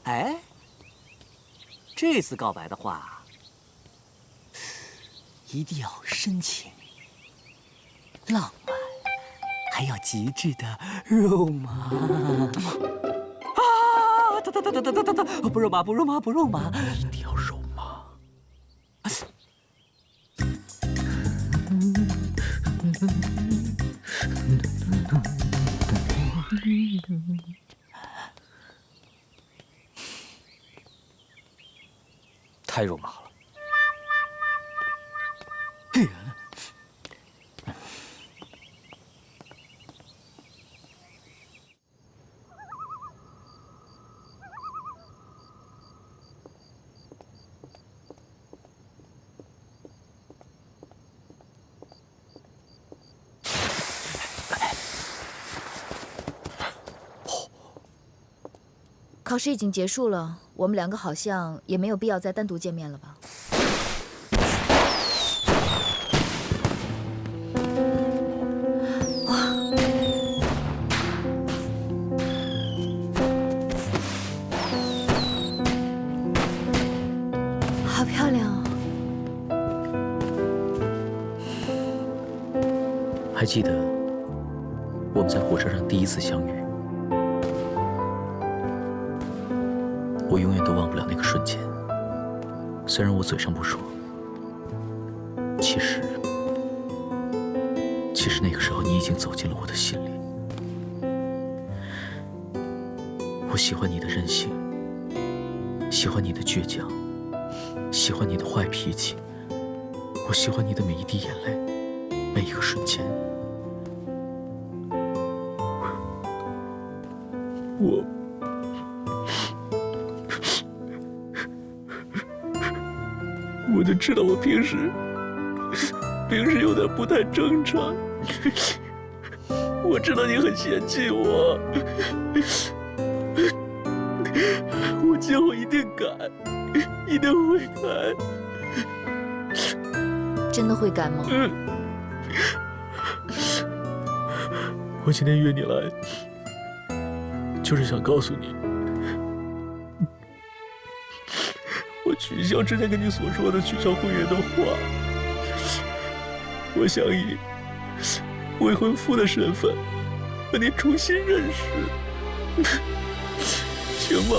哎，这次告白的话，一定要深情、浪漫，还要极致的肉麻。啊！不肉麻，不肉麻，不肉麻，一定要肉麻。太肉麻了。考试已经结束了，我们两个好像也没有必要再单独见面了吧？哇，好漂亮哦！还记得我们在火车上第一次相遇？我永远都忘不了那个瞬间。虽然我嘴上不说，其实那个时候你已经走进了我的心里。我喜欢你的任性，喜欢你的倔强，喜欢你的坏脾气，我喜欢你的每一滴眼泪，每一个瞬间。我就知道我平时有点不太正常。我知道你很嫌弃我，我今后一定改，一定会改。真的会改吗？我今天约你来，就是想告诉你，我取消之前跟你所说的取消婚约的话，我想以未婚夫的身份和你重新认识，行吗？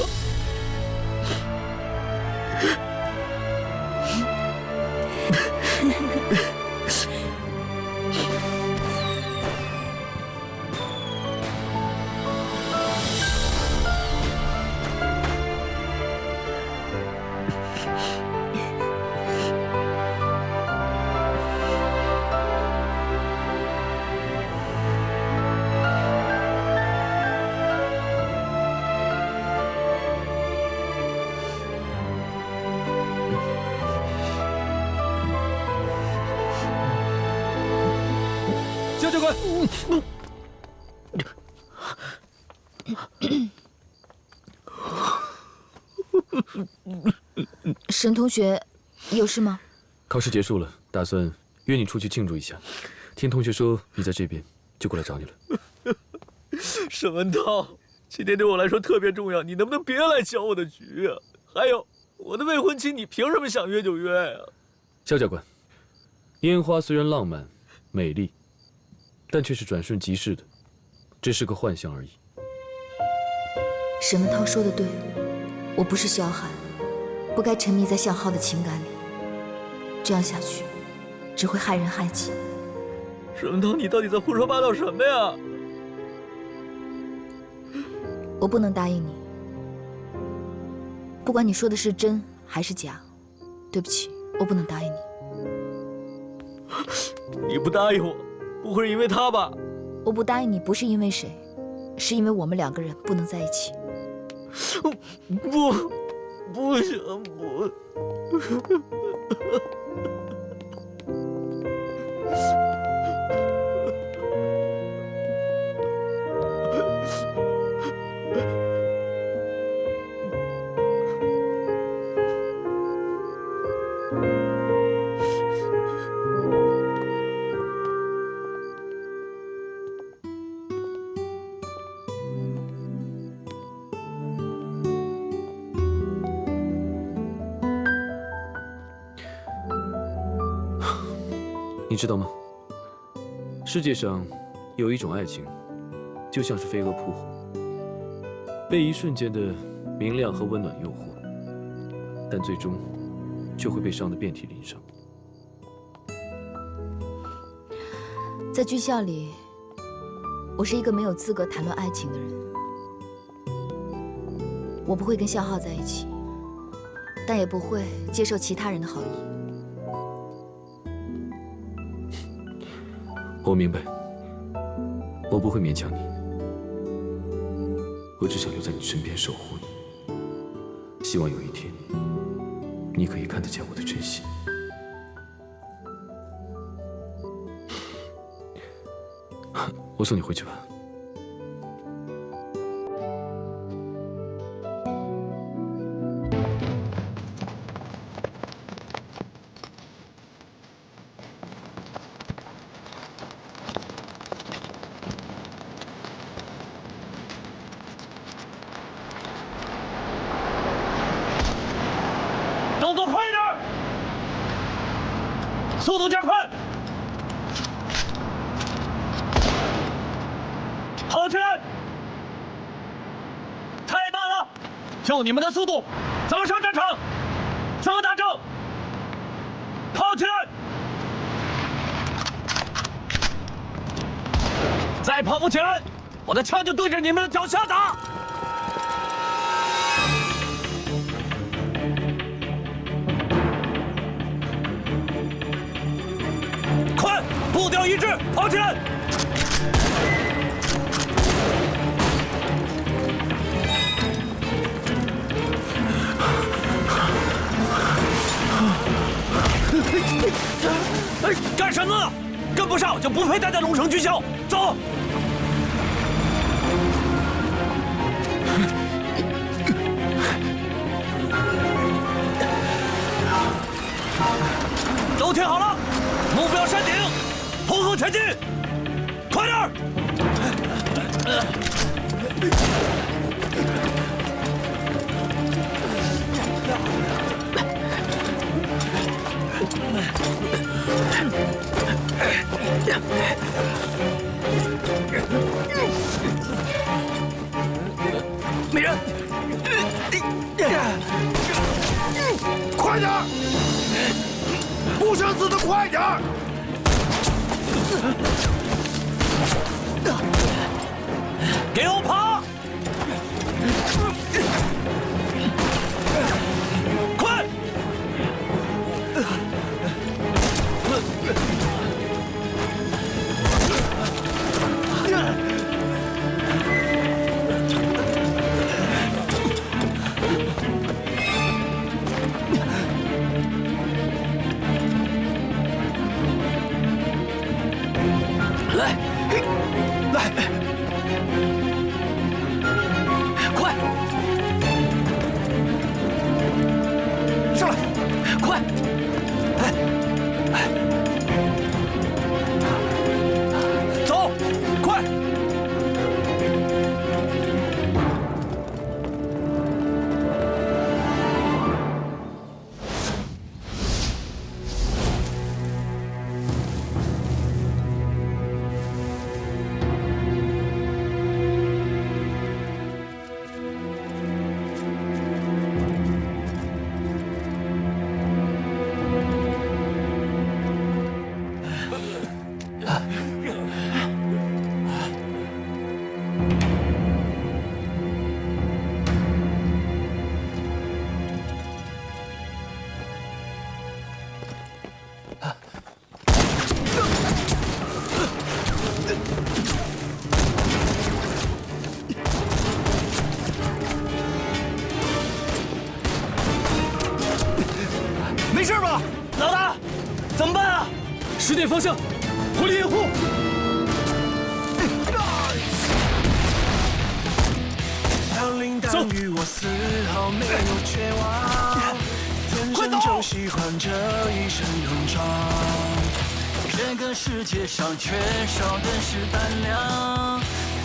肖教官，沈同学，有事吗？考试结束了，打算约你出去庆祝一下。听同学说你在这边，就过来找你了。沈文涛，今天对我来说特别重要，你能不能别来搅我的局啊？还有，我的未婚妻，你凭什么想约就约呀？肖教官，烟花虽然浪漫、美丽，但却是转瞬即逝的，只是个幻象而已。沈文涛说的对，我不是萧寒，不该沉迷在向浩的情感里，这样下去，只会害人害己。沈文涛，你到底在胡说八道什么呀？我不能答应你，不管你说的是真还是假，对不起，我不能答应你。你不答应我，不会是因为他吧？我不答应你，不是因为谁，是因为我们两个人不能在一起。不行，不。你知道吗？世界上有一种爱情，就像是飞蛾扑火，被一瞬间的明亮和温暖诱惑，但最终却会被伤得遍体鳞伤。在剧校里，我是一个没有资格谈论爱情的人。我不会跟向浩在一起，但也不会接受其他人的好意。我明白，我不会勉强你，我只想留在你身边守护你。希望有一天，你可以看得见我的真心。我送你回去吧。动作快一点，速度加快，跑起来！太慢了，就你们的速度，怎么上战场？怎么打仗？跑起来！再跑不起来，我的枪就对着你们的脚下打！快，步调一致，跑起来！干什么呢？跟不上就不配待在龙城军校。走。都听好了，目标山顶，匍匐前进，快点儿！美人，快点儿！不想死的快点儿！给我跑！快！来，来，快，上来，快，走，快！没事吧，老大？怎么办啊？10点方向，火力掩护。走。快走！就喜欢这一身戎装。这个世界上缺少的是胆量。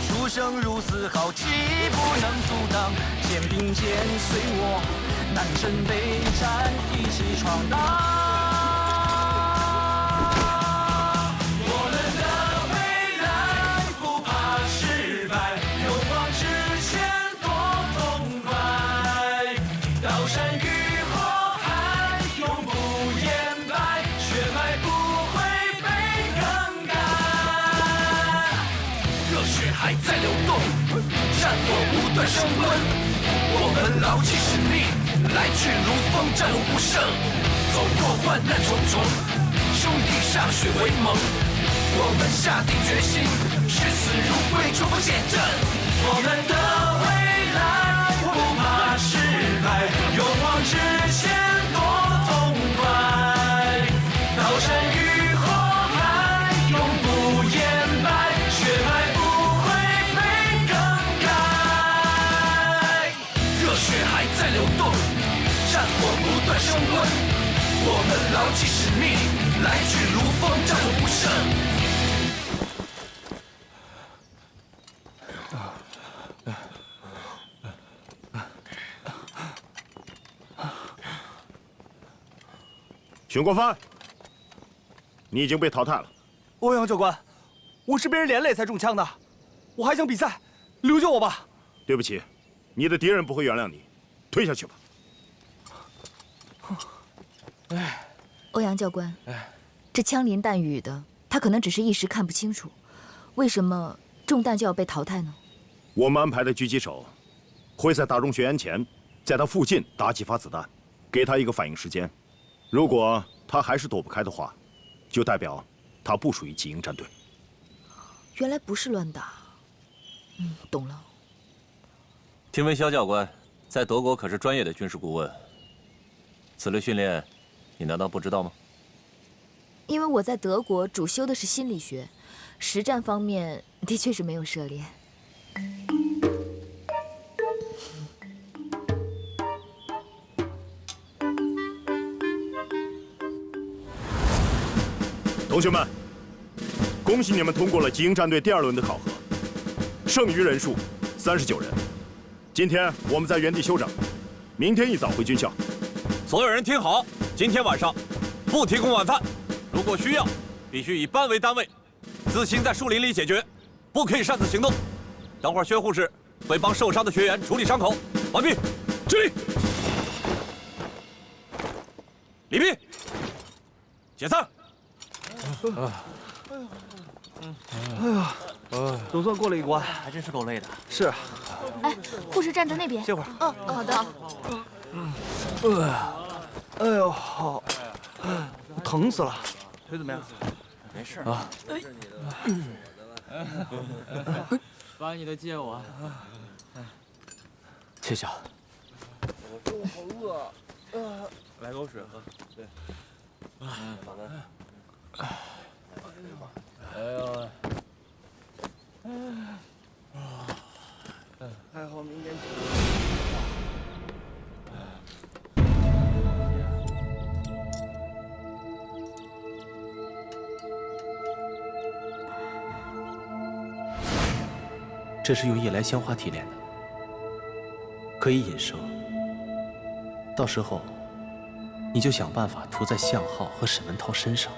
出生入死，豪气不能阻挡。肩并肩随我，南征北战，一起闯荡。火不断升温。我们牢记使命，来去如风，战无不胜。走过患难重重，兄弟歃血为盟。我们下定决心，视死如归，冲锋陷阵。我们的未来不怕失败，勇往直前多痛快。刀山与火海，永不言败，血脉不会被更改。热血还在流动，战火不断升温。我们牢记使命，来去如风，战无不胜。熊国藩，你已经被淘汰了。欧阳教官，我是被人连累才中枪的，我还想比赛，留救我吧。对不起，你的敌人不会原谅你，退下去吧。欧阳教官，这枪林弹雨的，他可能只是一时看不清楚，为什么中弹就要被淘汰呢？我们安排的狙击手会在打中学员前，在他附近打几发子弹，给他一个反应时间。如果他还是躲不开的话，就代表他不属于精英战队。原来不是乱打，懂了。听闻萧教官在德国可是专业的军事顾问，此类训练，你难道不知道吗？因为我在德国主修的是心理学，实战方面的确是没有涉猎。同学们，恭喜你们通过了精英战队第2轮的考核，剩余人数39人。今天我们在原地休整，明天一早回军校。所有人听好，今天晚上不提供晚饭，如果需要，必须以班为单位，自行在树林里解决，不可以擅自行动。等会儿薛护士会帮受伤的学员处理伤口。完毕，敬礼。礼毕，解散。哎呀，总算过了一关，还真是够累的。是。哎，护士站在那边。歇会儿。哦，好的。哎呦，好，疼死了。腿怎么样？没事啊。把你的借我。谢谢。我好饿，来口水喝。对。好的。哎呦！还好明天。这是用夜来香花提炼的，可以引蛇。到时候，你就想办法涂在向浩和沈文涛身上。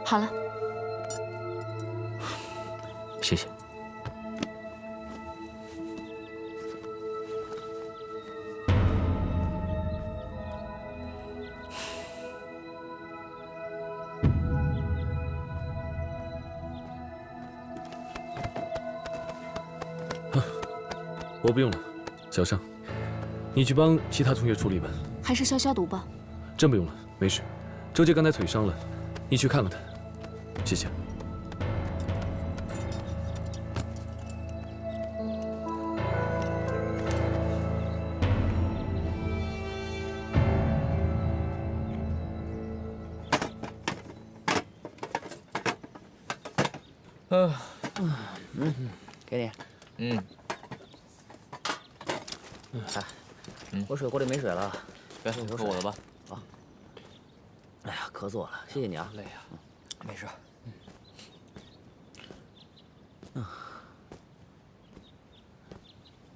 好了，谢谢。我不用了，小尚，你去帮其他同学处理吧。还是消毒吧。真不用了，没事。周杰刚才腿伤了，你去看看他。谢谢。给你。我水壶里没水了，别喝我的吧。好。哎呀，咳嗽了，谢谢你啊。累呀，没事。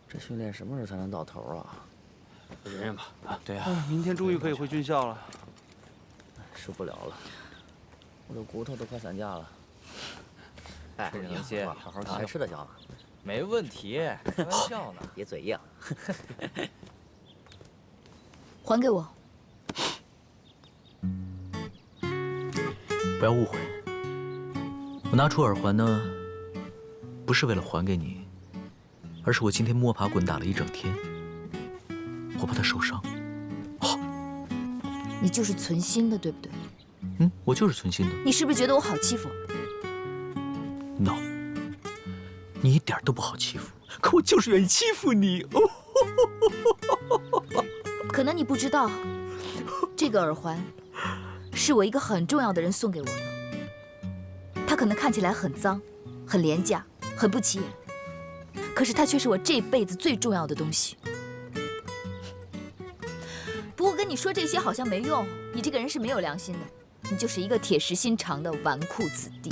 这训练什么时候才能到头啊？忍忍吧。啊，对呀。明天终于可以回军校了。受不了了，我的骨头都快散架了。趁热得些，好好该吃的嚼了。没问题，开玩笑呢。别嘴硬。还给我。不要误会，我拿出耳环呢，不是为了还给你，而是我今天摸爬滚打了一整天，我怕他受伤。你就是存心的，对不对？我就是存心的。你是不是觉得我好欺负 ？No， 你一点都不好欺负，可我就是愿意欺负你。可能你不知道，这个耳环是我一个很重要的人送给我的。它可能看起来很脏、很廉价、很不起眼，可是它却是我这辈子最重要的东西。不过跟你说这些好像没用，你这个人是没有良心的，你就是一个铁石心肠的纨绔子弟。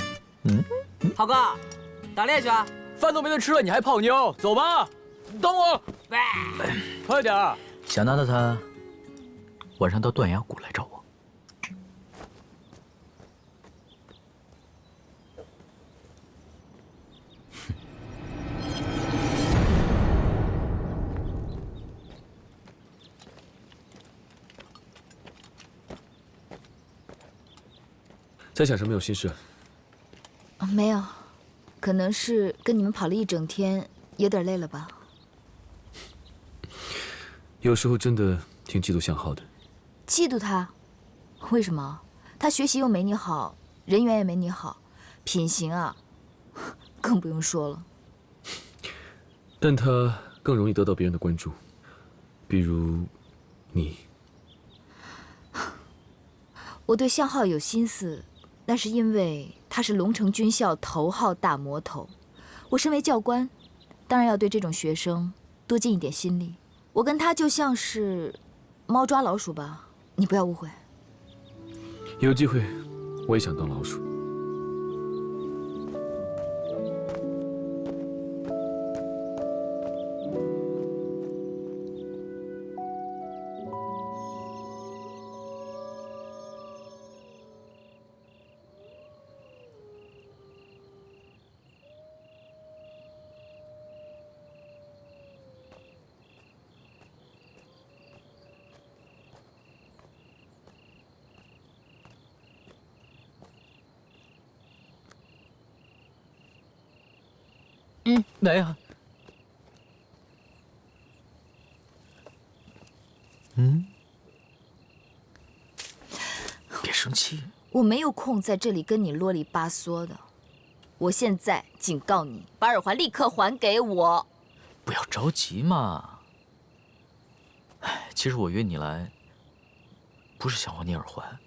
浩哥，打猎去啊！饭都没得吃了，你还泡妞？走吧，等我。快点儿！想拿的他，晚上到断崖谷来找我。在想什么有心事？没有，可能是跟你们跑了一整天，有点累了吧。有时候真的挺嫉妒向浩的。嫉妒他？为什么？他学习又没你好，人缘也没你好，品行啊，更不用说了。但他更容易得到别人的关注，比如你。我对向浩有心思，那是因为他是龙城军校头号大魔头。我身为教官，当然要对这种学生多尽一点心力。我跟他就像是猫抓老鼠吧，你不要误会。有机会，我也想当老鼠。来呀！别生气。我没有空在这里跟你啰里吧嗦的。我现在警告你，把耳环立刻还给我。不要着急嘛。哎，其实我约你来，不是想还你耳环。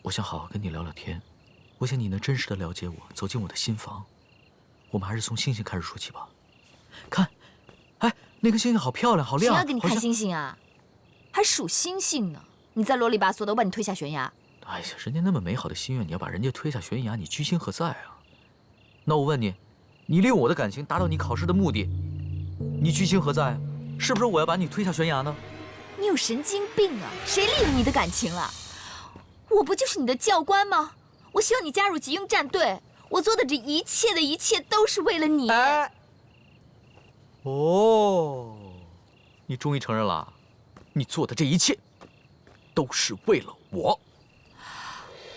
我想好好跟你聊聊天，我想你能真实的了解我，走进我的心房。我们还是从星星开始说起吧。看，哎，那颗星星好漂亮，好亮。谁要给你看星星啊？还数星星呢？你再啰里吧嗦的，我把你推下悬崖。哎呀，人家那么美好的心愿，你要把人家推下悬崖，你居心何在啊？那我问你，你利用我的感情达到你考试的目的，你居心何在？是不是我要把你推下悬崖呢？你有神经病啊！谁利用你的感情了？我不就是你的教官吗？我希望你加入集英战队。我做的这一切的一切都是为了你。哎，哦，你终于承认了，你做的这一切都是为了我。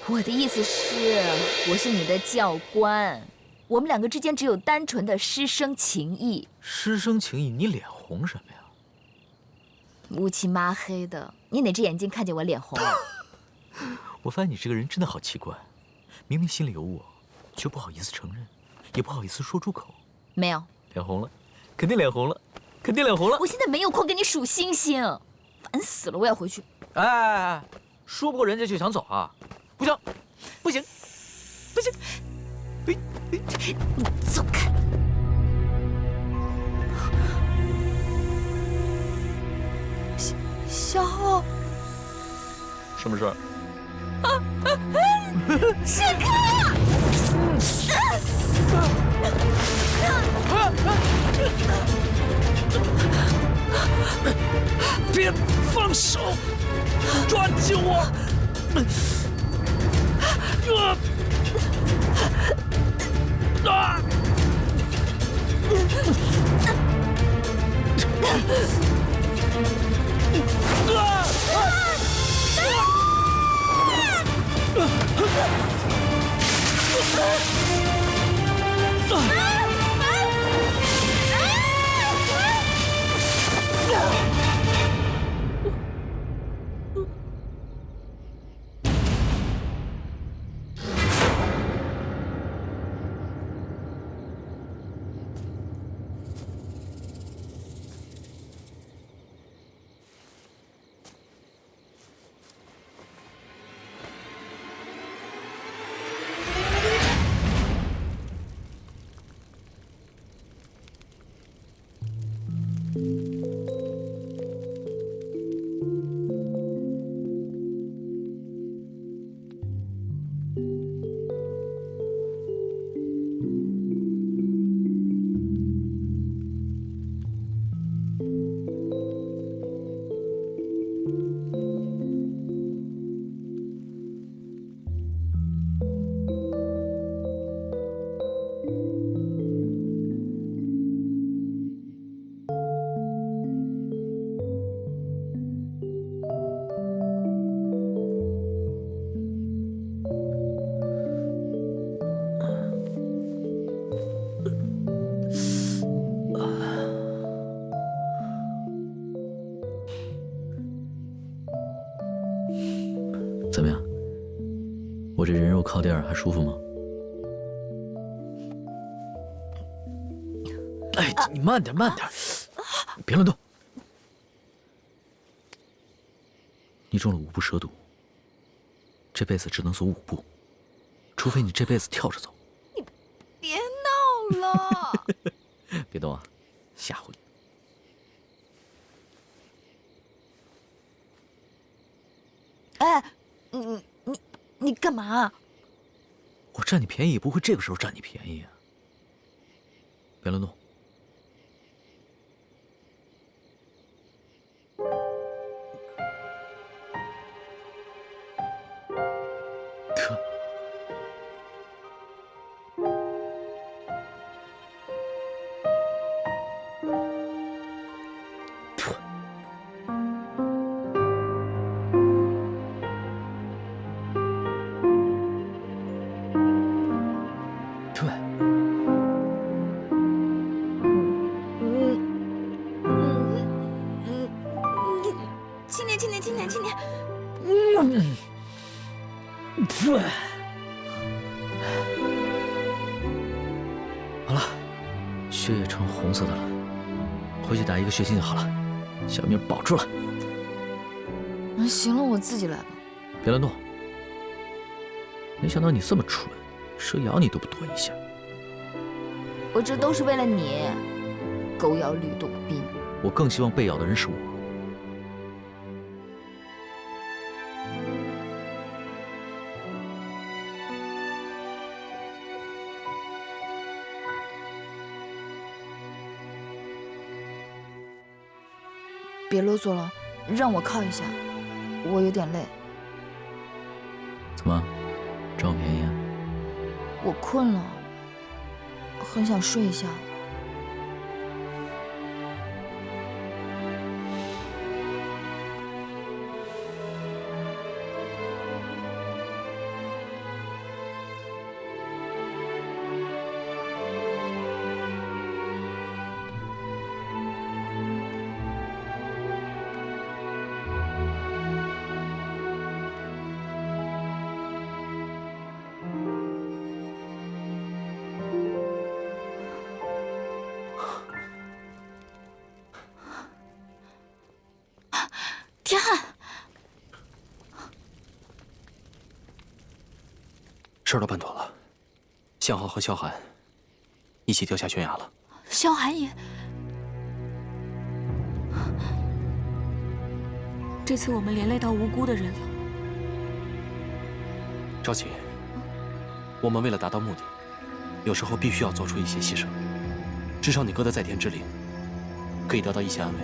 我的意思是，我是你的教官，我们两个之间只有单纯的师生情谊。师生情谊，你脸红什么呀？乌漆抹黑的，你哪只眼睛看见我脸红了？我发现你这个人真的好奇怪，明明心里有我。却不好意思承认，也不好意思说出口。没有，脸红了，肯定脸红了，肯定脸红了。我现在没有空跟你数星星，烦死了！我要回去。哎，说不过人家就想走啊？不行，不行，不行！你走开！小浩，什么事儿？闪开啊！别放手！抓紧我！怎么样？我这人肉靠垫还舒服吗？哎，你慢点，慢点，别乱动。你中了5步蛇毒，这辈子只能走5步，除非你这辈子跳着走。别闹了！别动啊，吓唬你。哎，你干嘛？我占你便宜也不会这个时候占你便宜啊！别乱动。青年，好了，血也成红色的了，回去打1个血清就好了，小命保住了。行了，我自己来吧。别乱动！没想到你这么蠢，蛇咬你都不躲一下。我这都是为了你，狗咬吕洞宾。我更希望被咬的人是我。别啰嗦了，让我靠一下，我有点累。怎么，占我便宜啊？我困了，很想睡一下。天汉，事儿都办妥了，向浩和萧寒一起掉下悬崖了。萧寒也……这次我们连累到无辜的人了。赵启，我们为了达到目的，有时候必须要做出一些牺牲。至少你哥的在天之灵可以得到一些安慰。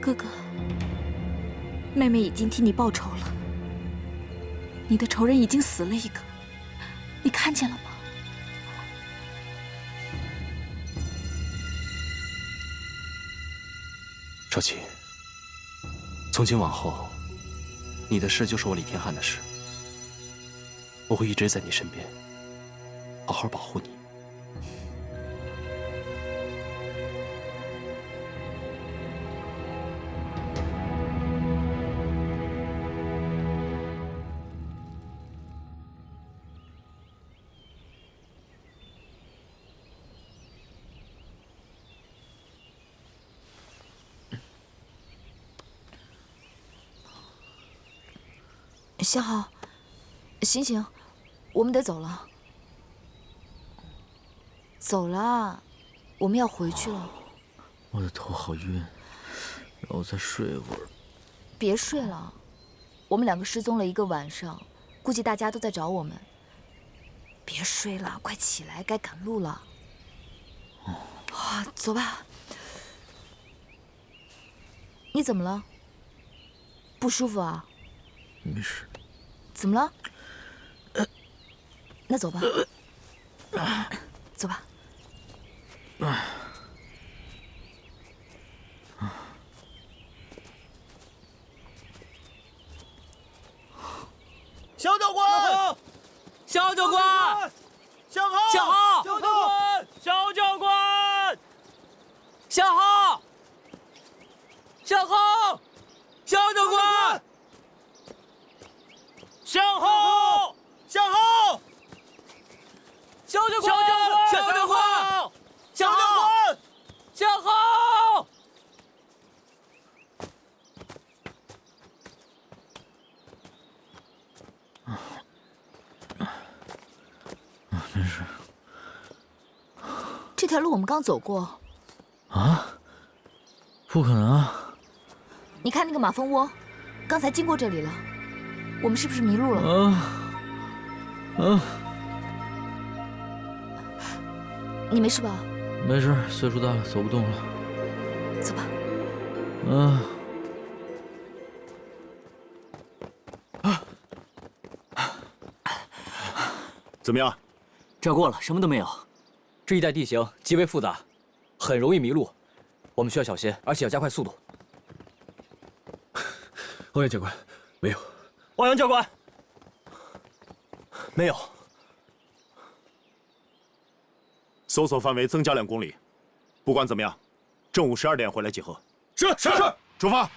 哥哥，妹妹已经替你报仇了。你的仇人已经死了一个，你看见了吗？少奇，从今往后，你的事就是我李天汉的事。我会一直在你身边，好好保护你。向浩，醒醒，我们得走了。走了，我们要回去了。我的头好晕，让我再睡一会儿。别睡了，我们两个失踪了1个晚上，估计大家都在找我们。别睡了，快起来，该赶路了。啊，走吧。你怎么了？不舒服啊？没事。怎么了？那走吧。走吧。肖教官，肖教官，向浩，向浩，肖教官，肖教官，向浩，向浩，肖教官，向浩，向浩，肖教官，肖教官，向浩，向浩。没事。这条路我们刚走过。啊？不可能啊！你看那个马蜂窝，刚才经过这里了。我们是不是迷路了？你没事吧？没事，岁数大了，走不动了。走吧。怎么样？这儿过了，什么都没有。这一带地形极为复杂，很容易迷路，我们需要小心，而且要加快速度。欧阳教官，没有。欧阳教官，没有。搜索范围增加2公里。不管怎么样，正午12点回来集合。是，出发。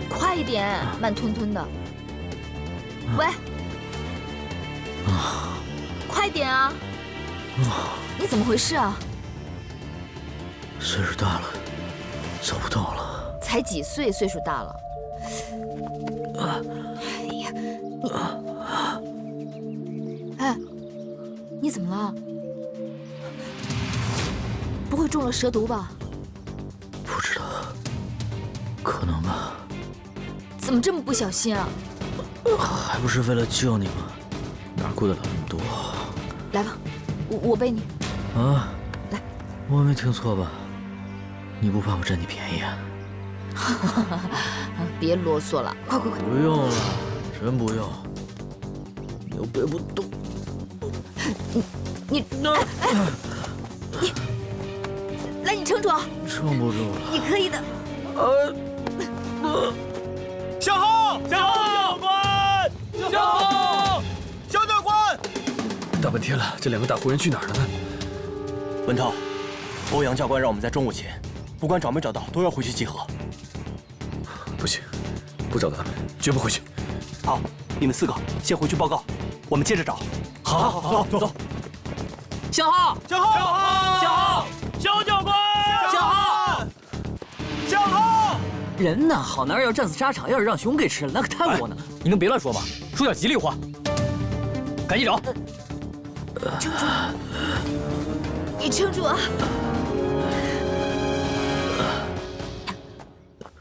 快一点，慢吞吞的。喂，快点啊！你怎么回事啊？岁数大了，走不动了。才几岁，岁数大了。哎呀，哎，你怎么了？不会中了蛇毒吧？不知道，可能吧。怎么这么不小心啊？还不是为了救你吗？哪顾得了那么多？来吧，我背你。啊，来，我没听错吧？你不怕我占你便宜啊？别啰嗦了，快！不用了，真不用。你又背不动。你，来，你撑住啊！撑不住了。你可以的。向浩，向浩教官，向浩，肖教官。大半天了，这2个大活人去哪儿了呢？文涛，欧阳教官让我们在中午前，不管找没找到，都要回去集合。不行，不找到他们，绝不回去。好，你们4个先回去报告，我们接着找。好，走。向浩，向浩，肖教官，向浩。人呢，好男儿要战死沙场，要是让熊给吃了，那可太窝囊了。你能别乱说吗？说点吉利话。赶紧找。撑住，你撑住啊！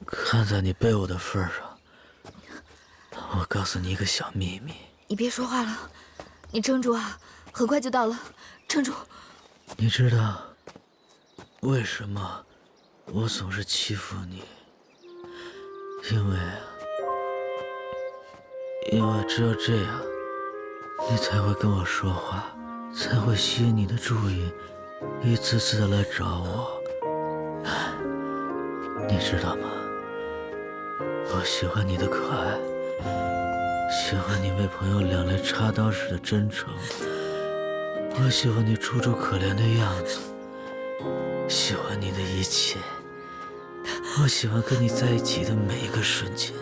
看在你背我的份上，我告诉你一个小秘密。你别说话了，你撑住啊，很快就到了，撑住。你知道为什么我总是欺负你？因为只有这样，你才会跟我说话，才会吸引你的注意，一次次的来找我。你知道吗？我喜欢你的可爱，喜欢你为朋友两肋插刀时的真诚，我喜欢你楚楚可怜的样子，喜欢你的一切，我喜欢跟你在一起的每一个瞬间。